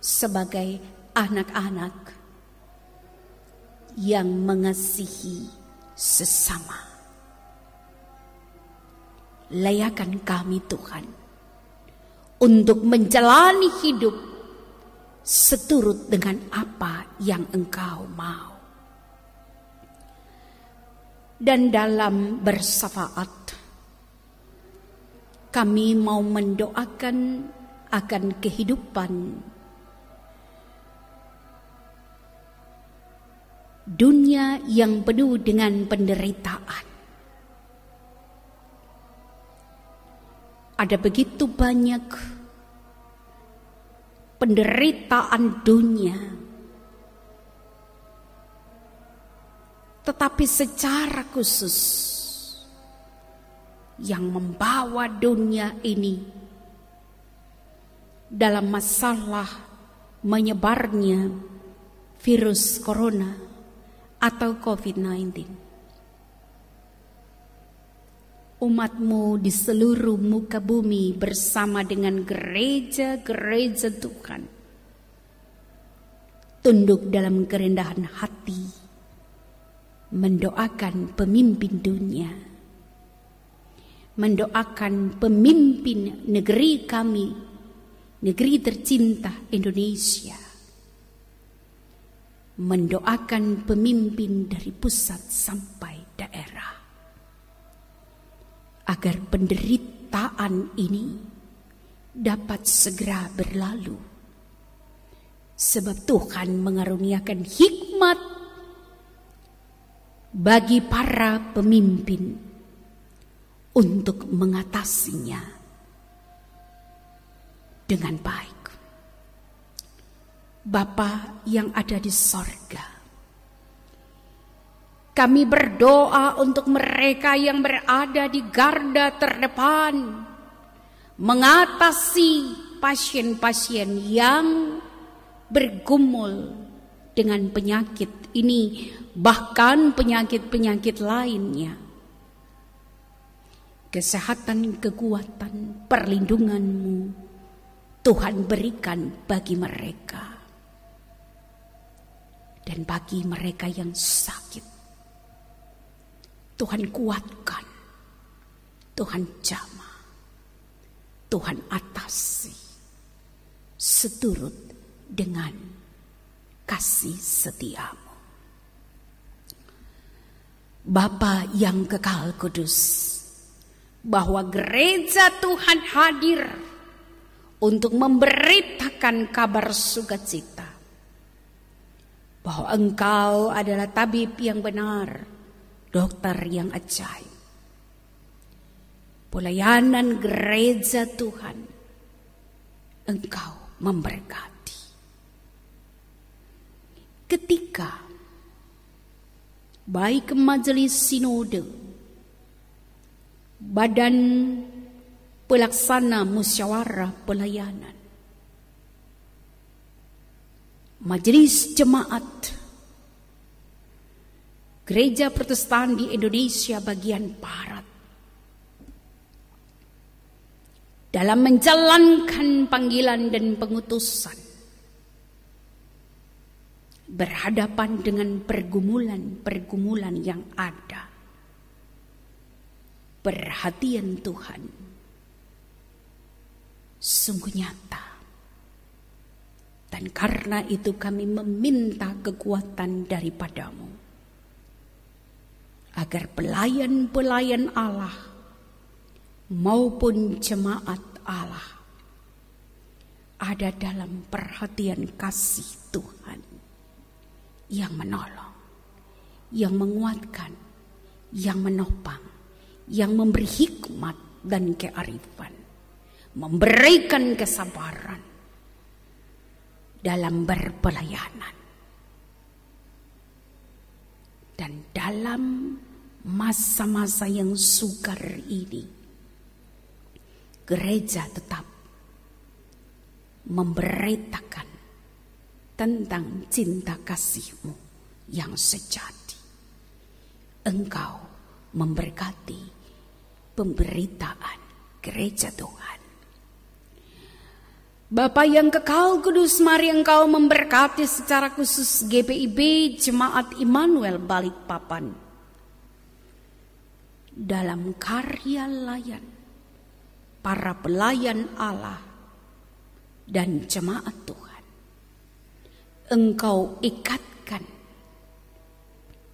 sebagai anak-anak yang mengasihi sesama. Layakan kami Tuhan untuk menjalani hidup seturut dengan apa yang Engkau mau. Dan dalam bersafaat, kami mau mendoakan akan kehidupan dunia yang penuh dengan penderitaan. Ada begitu banyak penderitaan dunia, tetapi secara khusus yang membawa dunia ini dalam masalah menyebarnya virus corona atau COVID-19. Umat-Mu di seluruh muka bumi bersama dengan gereja-gereja Tuhan tunduk dalam kerendahan hati mendoakan pemimpin dunia, mendoakan pemimpin negeri kami, negeri tercinta Indonesia, mendoakan pemimpin dari pusat sampai daerah, agar penderitaan ini dapat segera berlalu. Sebab Tuhan mengaruniakan hikmat bagi para pemimpin untuk mengatasinya dengan baik. Bapa yang ada di sorga, kami berdoa untuk mereka yang berada di garda terdepan, mengatasi pasien-pasien yang bergumul dengan penyakit ini, bahkan penyakit-penyakit lainnya. Kesehatan, kekuatan, perlindungan-Mu Tuhan berikan bagi mereka. Dan bagi mereka yang sakit, Tuhan kuatkan, Tuhan jamah, Tuhan atasi seturut dengan kasih setia-Mu. Bapa yang kekal kudus, bahwa gereja Tuhan hadir untuk memberitakan kabar sukacita bahwa Engkau adalah tabib yang benar, dokter yang ajaib. Pelayanan gereja Tuhan, Engkau memberkati. Ketika baik majelis sinode, badan pelaksana musyawarah pelayanan Majelis Jemaat Gereja Protestan di Indonesia bagian Barat dalam menjalankan panggilan dan pengutusan, berhadapan dengan pergumulan-pergumulan yang ada. Perhatian Tuhan sungguh nyata. Dan karena itu kami meminta kekuatan daripadamu, agar pelayan-pelayan Allah maupun jemaat Allah ada dalam perhatian kasih Tuhan yang menolong, yang menguatkan, yang menopang, yang memberi hikmat dan kearifan, memberikan kesabaran dalam berpelayanan. Dan dalam masa-masa yang sukar ini, gereja tetap memberitakan tentang cinta kasih-Mu yang sejati. Engkau memberkati pemberitaan gereja Tuhan. Bapa yang kekal kudus, mari Engkau memberkati secara khusus GPIB Jemaat Immanuel Balikpapan dalam karya layan para pelayan Allah dan jemaat Tuhan. Engkau ikatkan,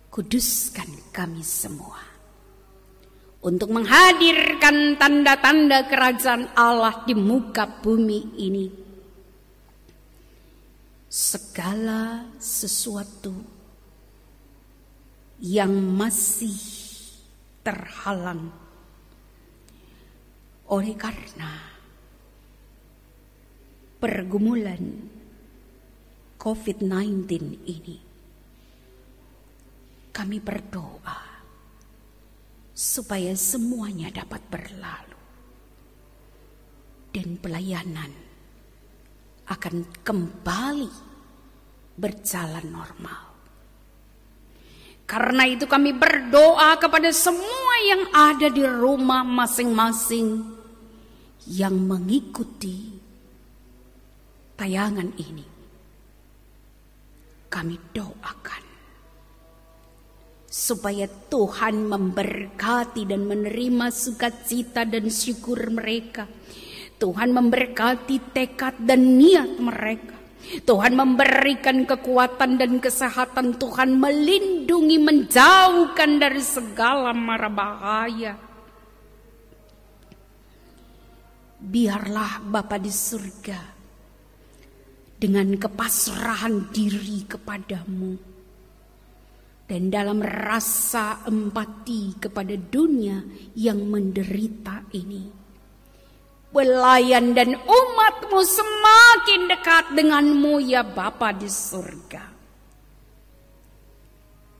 kuduskan kami semua untuk menghadirkan tanda-tanda kerajaan Allah di muka bumi ini. Segala sesuatu yang masih terhalang oleh karena pergumulan COVID-19 ini, kami berdoa supaya semuanya dapat berlalu dan pelayanan akan kembali berjalan normal. Karena itu kami berdoa kepada semua yang ada di rumah masing-masing yang mengikuti tayangan ini. Kami doakan supaya Tuhan memberkati dan menerima sukacita dan syukur mereka. Tuhan memberkati tekad dan niat mereka. Tuhan memberikan kekuatan dan kesehatan. Tuhan melindungi, menjauhkan dari segala mara bahaya. Biarlah Bapa di surga dengan kepasrahan diri kepadamu dan dalam rasa empati kepada dunia yang menderita ini, pelayan dan umatmu semakin dekat denganmu ya Bapa di surga.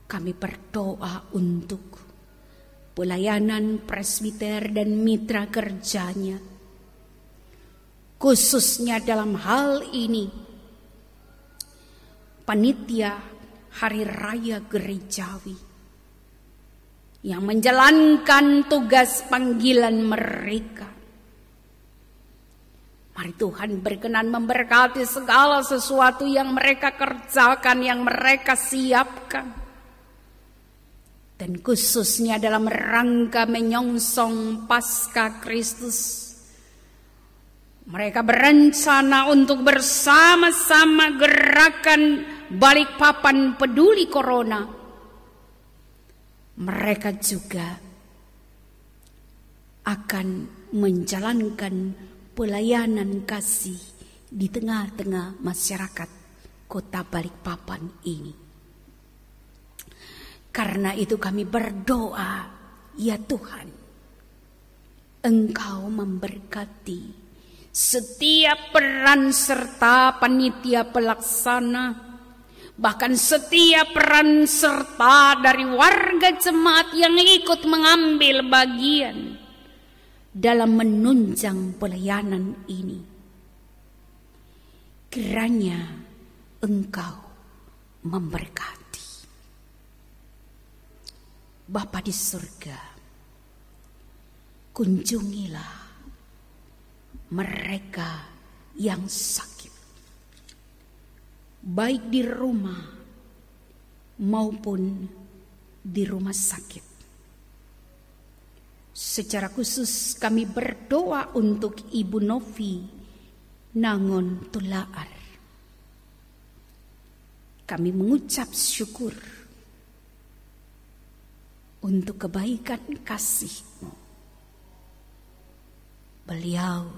Kami berdoa untuk pelayanan presbiter dan mitra kerjanya, khususnya dalam hal ini panitia Hari Raya Gerejawi yang menjalankan tugas panggilan mereka. Mari Tuhan berkenan memberkati segala sesuatu yang mereka kerjakan, yang mereka siapkan. Dan khususnya dalam rangka menyongsong Paskah Kristus, mereka berencana untuk bersama-sama gerakan Balikpapan Peduli Corona. Mereka juga akan menjalankan pelayanan kasih di tengah-tengah masyarakat kota Balikpapan ini. Karena itu kami berdoa, ya Tuhan, Engkau memberkati setiap peran serta panitia pelaksana, bahkan setiap peran serta dari warga jemaat yang ikut mengambil bagian dalam menunjang pelayanan ini. Kiranya Engkau memberkati. Bapa di surga, kunjungilah mereka yang sakit, baik di rumah maupun di rumah sakit. Secara khusus kami berdoa untuk Ibu Novi Nangon Tulaar. Kami mengucap syukur untuk kebaikan kasih-Mu. Beliau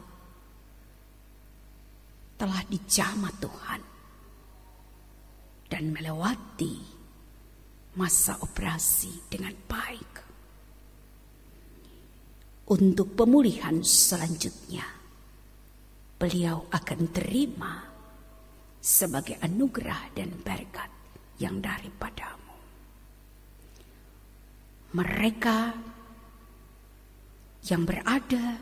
telah dijamah Tuhan dan melewati masa operasi dengan baik. Untuk pemulihan selanjutnya, beliau akan terima sebagai anugerah dan berkat yang daripada-Mu. Mereka yang berada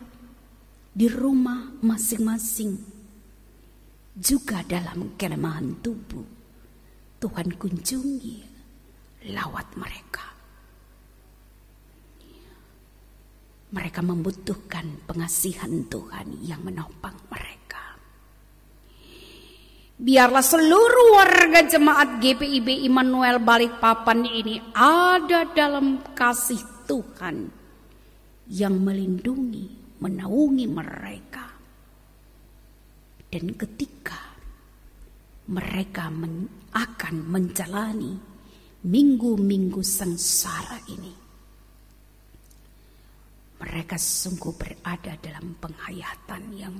di rumah masing-masing juga dalam kelemahan tubuh, Tuhan kunjungi, lawat mereka. Mereka membutuhkan pengasihan Tuhan yang menopang mereka. Biarlah seluruh warga jemaat GPIB Immanuel Balikpapan ini ada dalam kasih Tuhan yang melindungi, menaungi mereka. Dan ketika mereka akan menjalani minggu-minggu sengsara ini, mereka sungguh berada dalam penghayatan yang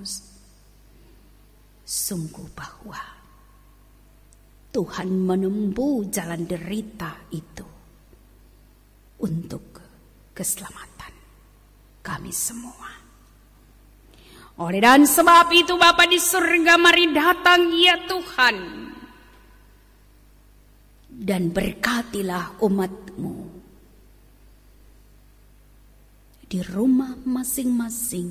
sungguh bahwa Tuhan menempuh jalan derita itu untuk keselamatan kami semua. Oleh dan sebab itu Bapa di surga, mari datang ya Tuhan, dan berkatilah umat-Mu di rumah masing-masing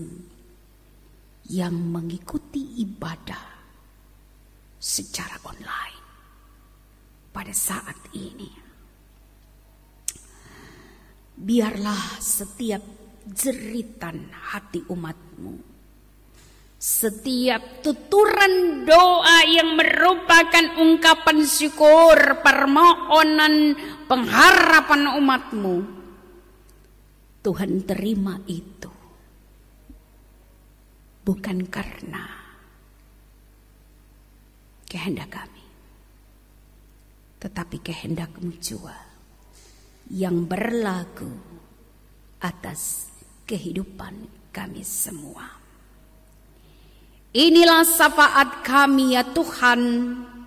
yang mengikuti ibadah secara online pada saat ini. Biarlah setiap jeritan hati umat-Mu, setiap tuturan doa yang merupakan ungkapan syukur, permohonan, pengharapan umat-Mu, Tuhan terima itu. Bukan karena kehendak kami, tetapi kehendak-Mu jua yang berlaku atas kehidupan kami semua. Inilah syafaat kami ya Tuhan.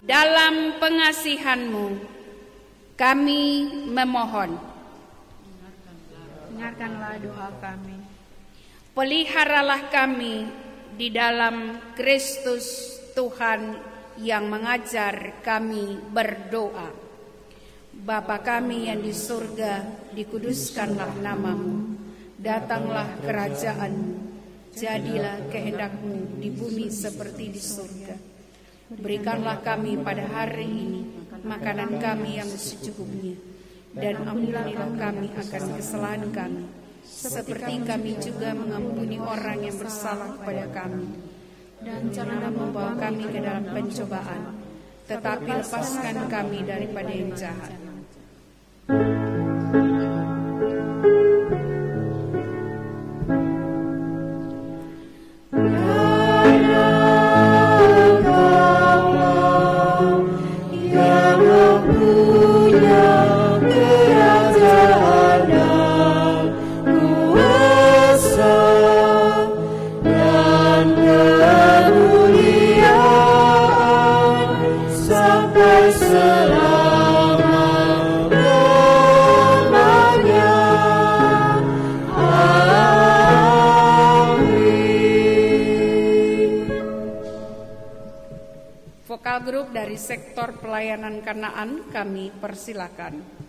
Dalam pengasihan-Mu kami memohon, dengarkanlah doa kami. Peliharalah kami di dalam Kristus Tuhan yang mengajar kami berdoa. Bapa kami yang di surga, dikuduskanlah nama-Mu, datanglah kerajaan-Mu, jadilah kehendak-Mu di bumi seperti di surga. Berikanlah kami pada hari ini makanan kami yang secukupnya, dan ampunilah kami akan kesalahan kami, seperti kami juga mengampuni orang yang bersalah kepada kami. Dan janganlah membawa kami ke dalam pencobaan, tetapi lepaskan kami daripada yang jahat. Grup dari sektor pelayanan Kanaan kami persilakan.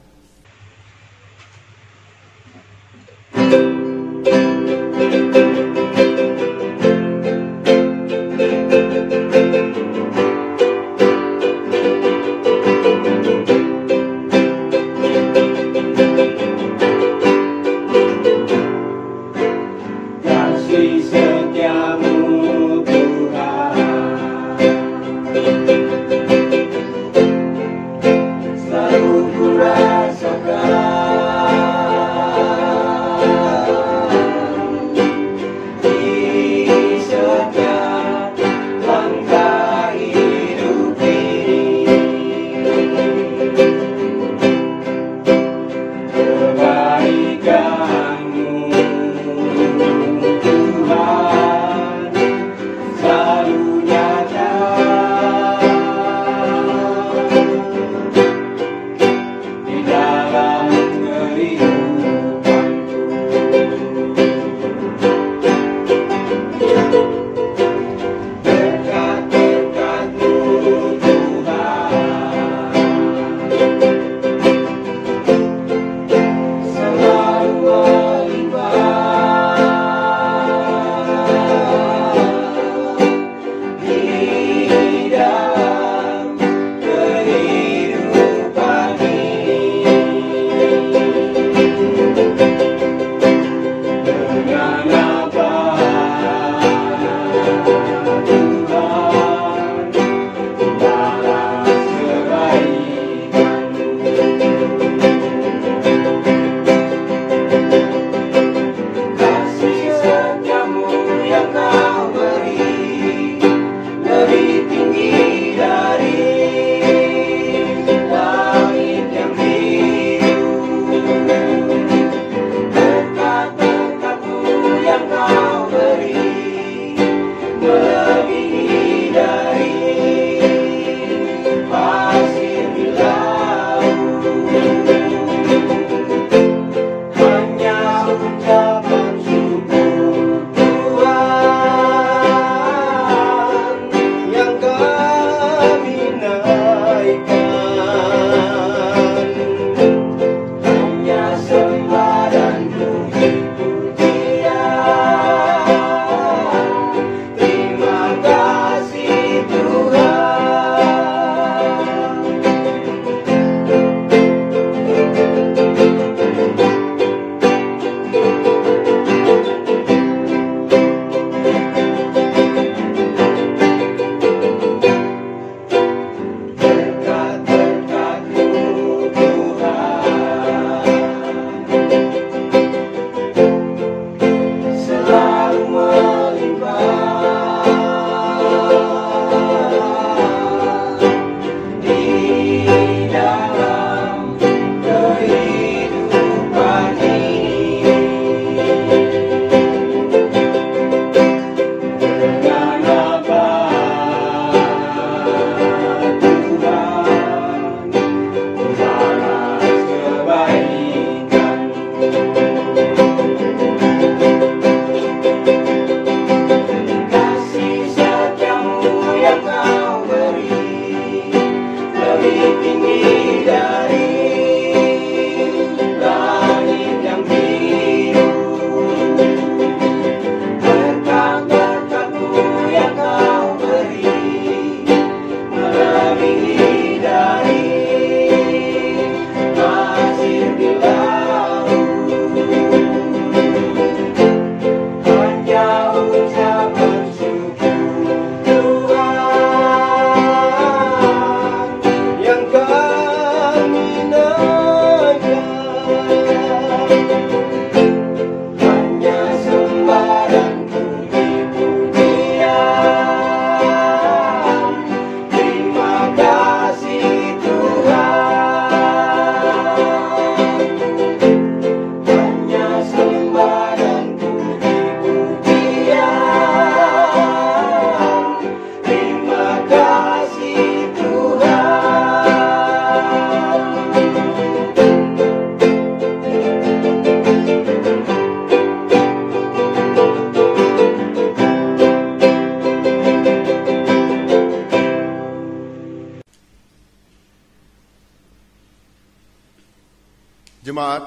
Jemaat,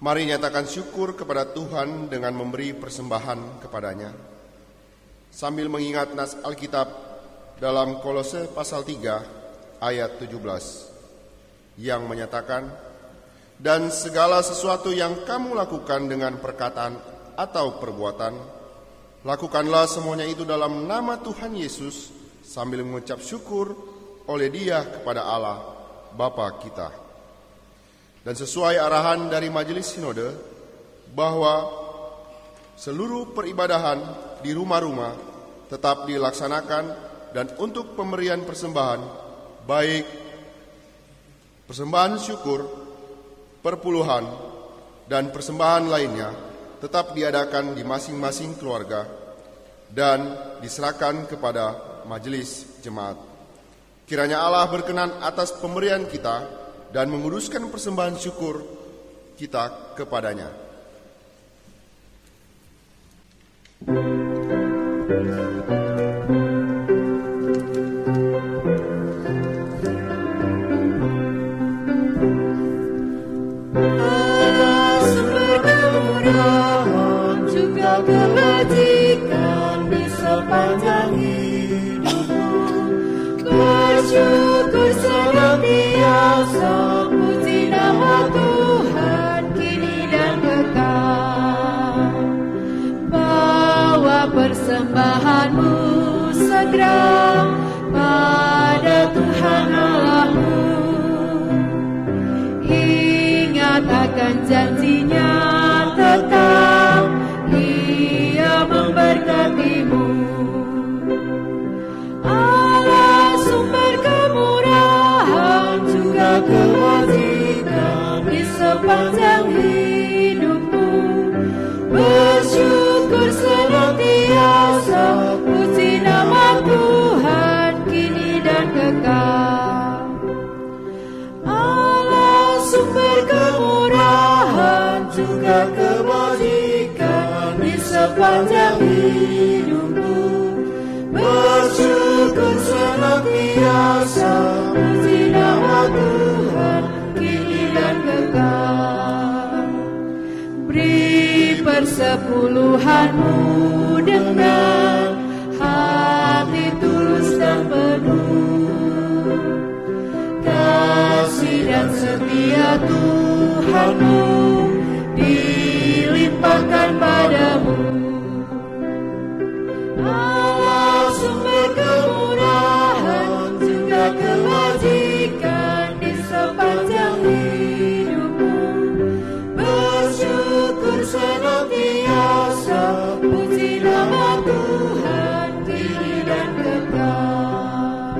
mari nyatakan syukur kepada Tuhan dengan memberi persembahan kepadanya, sambil mengingat nas Alkitab dalam Kolose pasal 3 ayat 17 yang menyatakan, dan segala sesuatu yang kamu lakukan dengan perkataan atau perbuatan, lakukanlah semuanya itu dalam nama Tuhan Yesus sambil mengucap syukur oleh Dia kepada Allah Bapa kita. Dan sesuai arahan dari Majelis Sinode bahwa seluruh peribadahan di rumah-rumah tetap dilaksanakan dan untuk pemberian persembahan, baik persembahan syukur, perpuluhan, dan persembahan lainnya tetap diadakan di masing-masing keluarga dan diserahkan kepada majelis jemaat. Kiranya Allah berkenan atas pemberian kita dan menguduskan persembahan syukur kita kepadanya. Juga kebajikan di sepanjang hidupmu, bersyukur senantiasa, puji nama Tuhan kini dan kekal. Bawa persembahanmu segera pada Tuhan Allahmu, ingat akan janjinya tetap Ia memberkatimu. Allah sumber kemurahan juga kebajikan di sepanjang hidupmu, bersyukur senantiasa, puji nama Tuhan kini dan kekal. Allah sumber kemurahan juga kebajikan di sepanjang hidupmu, bersyukur senantiasa, puji nama Tuhan kini dan kekal. Beri persepuluhanmu dengan hati tulus dan penuh, kasih dan setia Tuhanmu dilimpahkan padamu. Allah sumber kemurahan juga kebajikan di sepanjang hidupmu, bersyukur senantiasa, puji nama Tuhan kini dan kekal.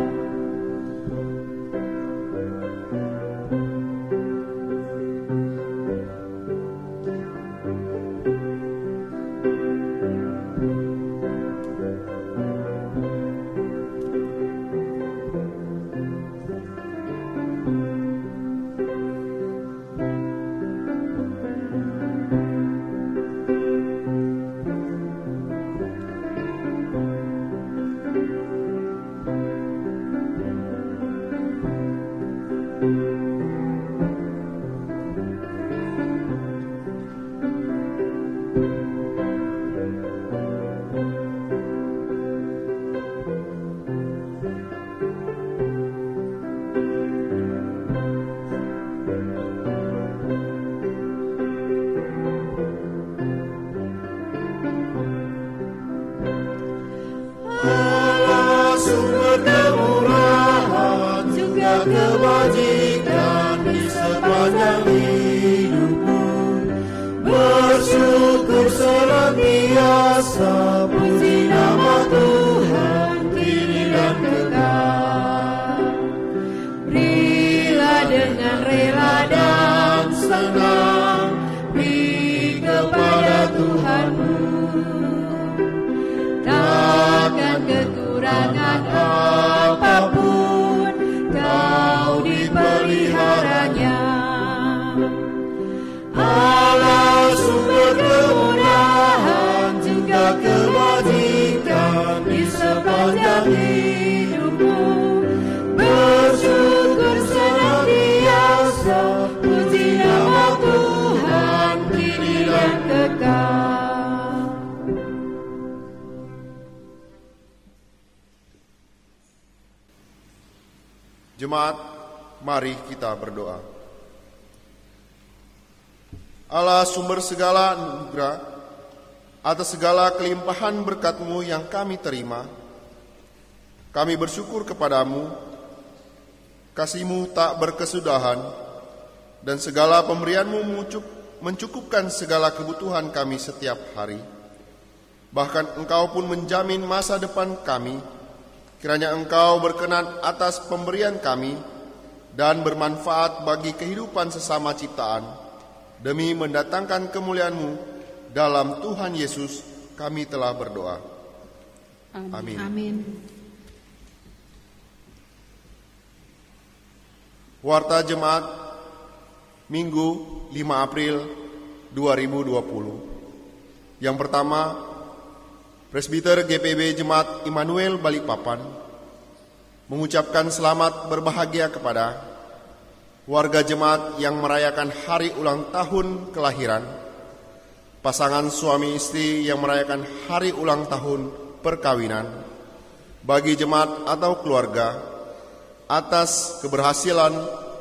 Kebajikan di sepanjang hidupmu, bersyukur senantiasa, puji nama Tuhan kini dan kekal. Berilah dengan rela dan senang, beri kepada Tuhanmu, takkan kekurangan apapun kau dipeliharanya. Allah sumber kemurahan juga kebajikan di sepanjang hidupmu, bersyukur senantiasa, puji Jemaat, mari kita berdoa. Allah sumber segala anugerah, atas segala kelimpahan berkat-Mu yang kami terima, kami bersyukur kepadamu. Kasih-Mu tak berkesudahan, dan segala pemberian-Mu mencukupkan segala kebutuhan kami setiap hari. Bahkan Engkau pun menjamin masa depan kami. Kiranya Engkau berkenan atas pemberian kami dan bermanfaat bagi kehidupan sesama ciptaan. Demi mendatangkan kemuliaan-Mu, dalam Tuhan Yesus kami telah berdoa. Amin. Amin. Warta Jemaat Minggu 5 April 2020. Yang pertama, Presbiter GPIB Jemaat Immanuel Balikpapan mengucapkan selamat berbahagia kepada warga jemaat yang merayakan hari ulang tahun kelahiran, pasangan suami istri yang merayakan hari ulang tahun perkawinan, bagi jemaat atau keluarga, atas keberhasilan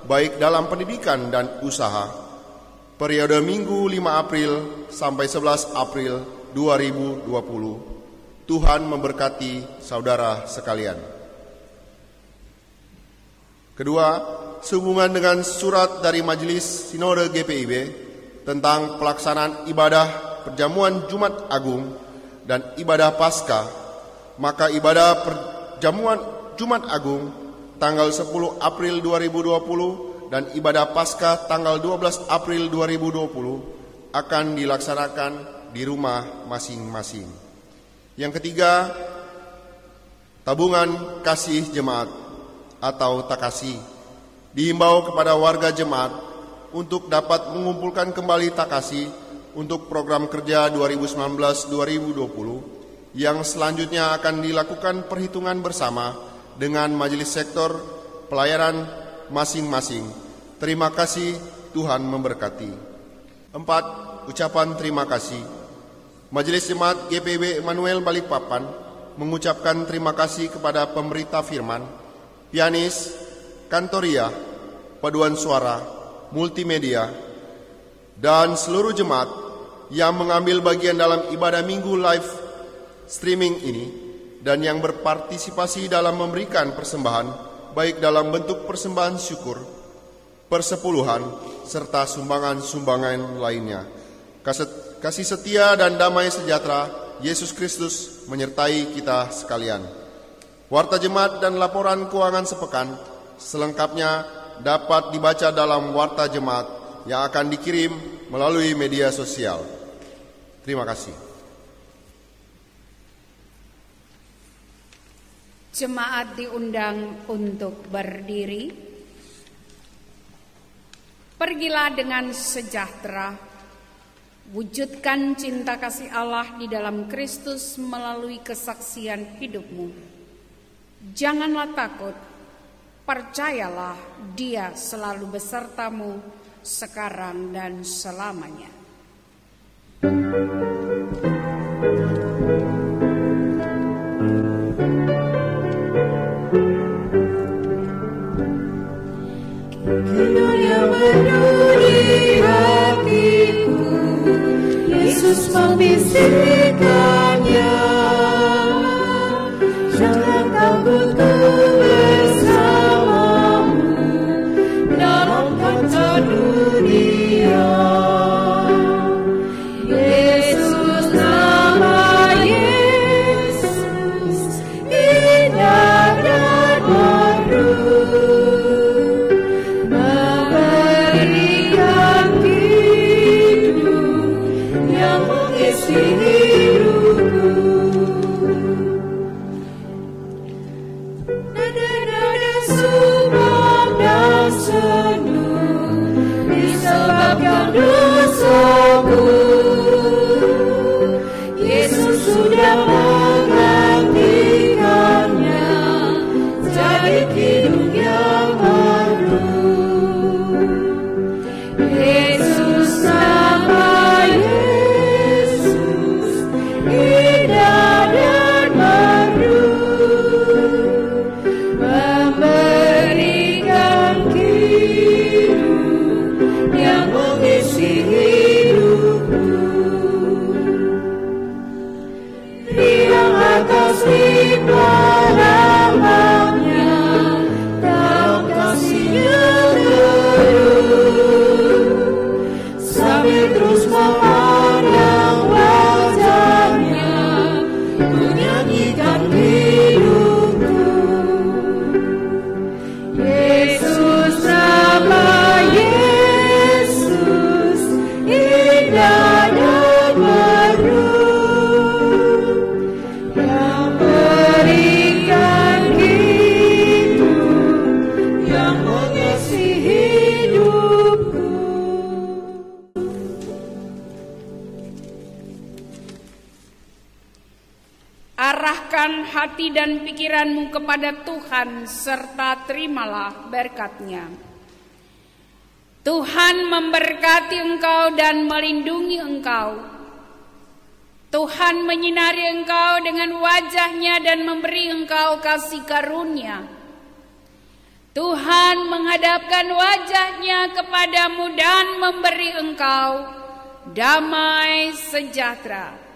baik dalam pendidikan dan usaha, periode Minggu 5 April sampai 11 April 2020. Tuhan memberkati saudara sekalian. Kedua, sehubungan dengan surat dari Majelis Sinode GPIB tentang pelaksanaan ibadah perjamuan Jumat Agung dan ibadah Paskah, maka ibadah perjamuan Jumat Agung tanggal 10 April 2020 dan ibadah Paskah tanggal 12 April 2020 akan dilaksanakan di rumah masing-masing. Yang ketiga, tabungan kasih jemaat atau takasi dihimbau kepada warga jemaat untuk dapat mengumpulkan kembali takasi untuk program kerja 2019-2020 yang selanjutnya akan dilakukan perhitungan bersama dengan majelis sektor pelayanan masing-masing. Terima kasih, Tuhan memberkati. 4. Ucapan terima kasih. Majelis Jemaat GPIB Immanuel Balikpapan mengucapkan terima kasih kepada pemberita firman, pianis, kantoria, paduan suara, multimedia, dan seluruh jemaat yang mengambil bagian dalam ibadah minggu live streaming ini dan yang berpartisipasi dalam memberikan persembahan baik dalam bentuk persembahan syukur, persepuluhan, serta sumbangan-sumbangan lainnya. Kasih setia dan damai sejahtera Yesus Kristus menyertai kita sekalian. Warta jemaat dan laporan keuangan sepekan selengkapnya dapat dibaca dalam warta jemaat yang akan dikirim melalui media sosial. Terima kasih. Jemaat diundang untuk berdiri. Pergilah dengan sejahtera. Wujudkan cinta kasih Allah di dalam Kristus melalui kesaksian hidupmu. Janganlah takut, percayalah Dia selalu besertamu sekarang dan selamanya. Dunia menuri hatiku, Yesus membisikkannya. Jangan takut, ku bersamamu dalam kota dunia. Yesus, nama Yesus, indah dan merdu, memberikan hidup yang mengisi hidup. yang berikan hidup, yang mengisi hidupku. Arahkan hati dan pikiranmu kepada Tuhan serta terimalah berkat-Nya. Tuhan memberkati engkau dan melindungi engkau. Tuhan menyinari engkau dengan wajah-Nya dan memberi engkau kasih karunia. Tuhan menghadapkan wajah-Nya kepadamu dan memberi engkau damai sejahtera.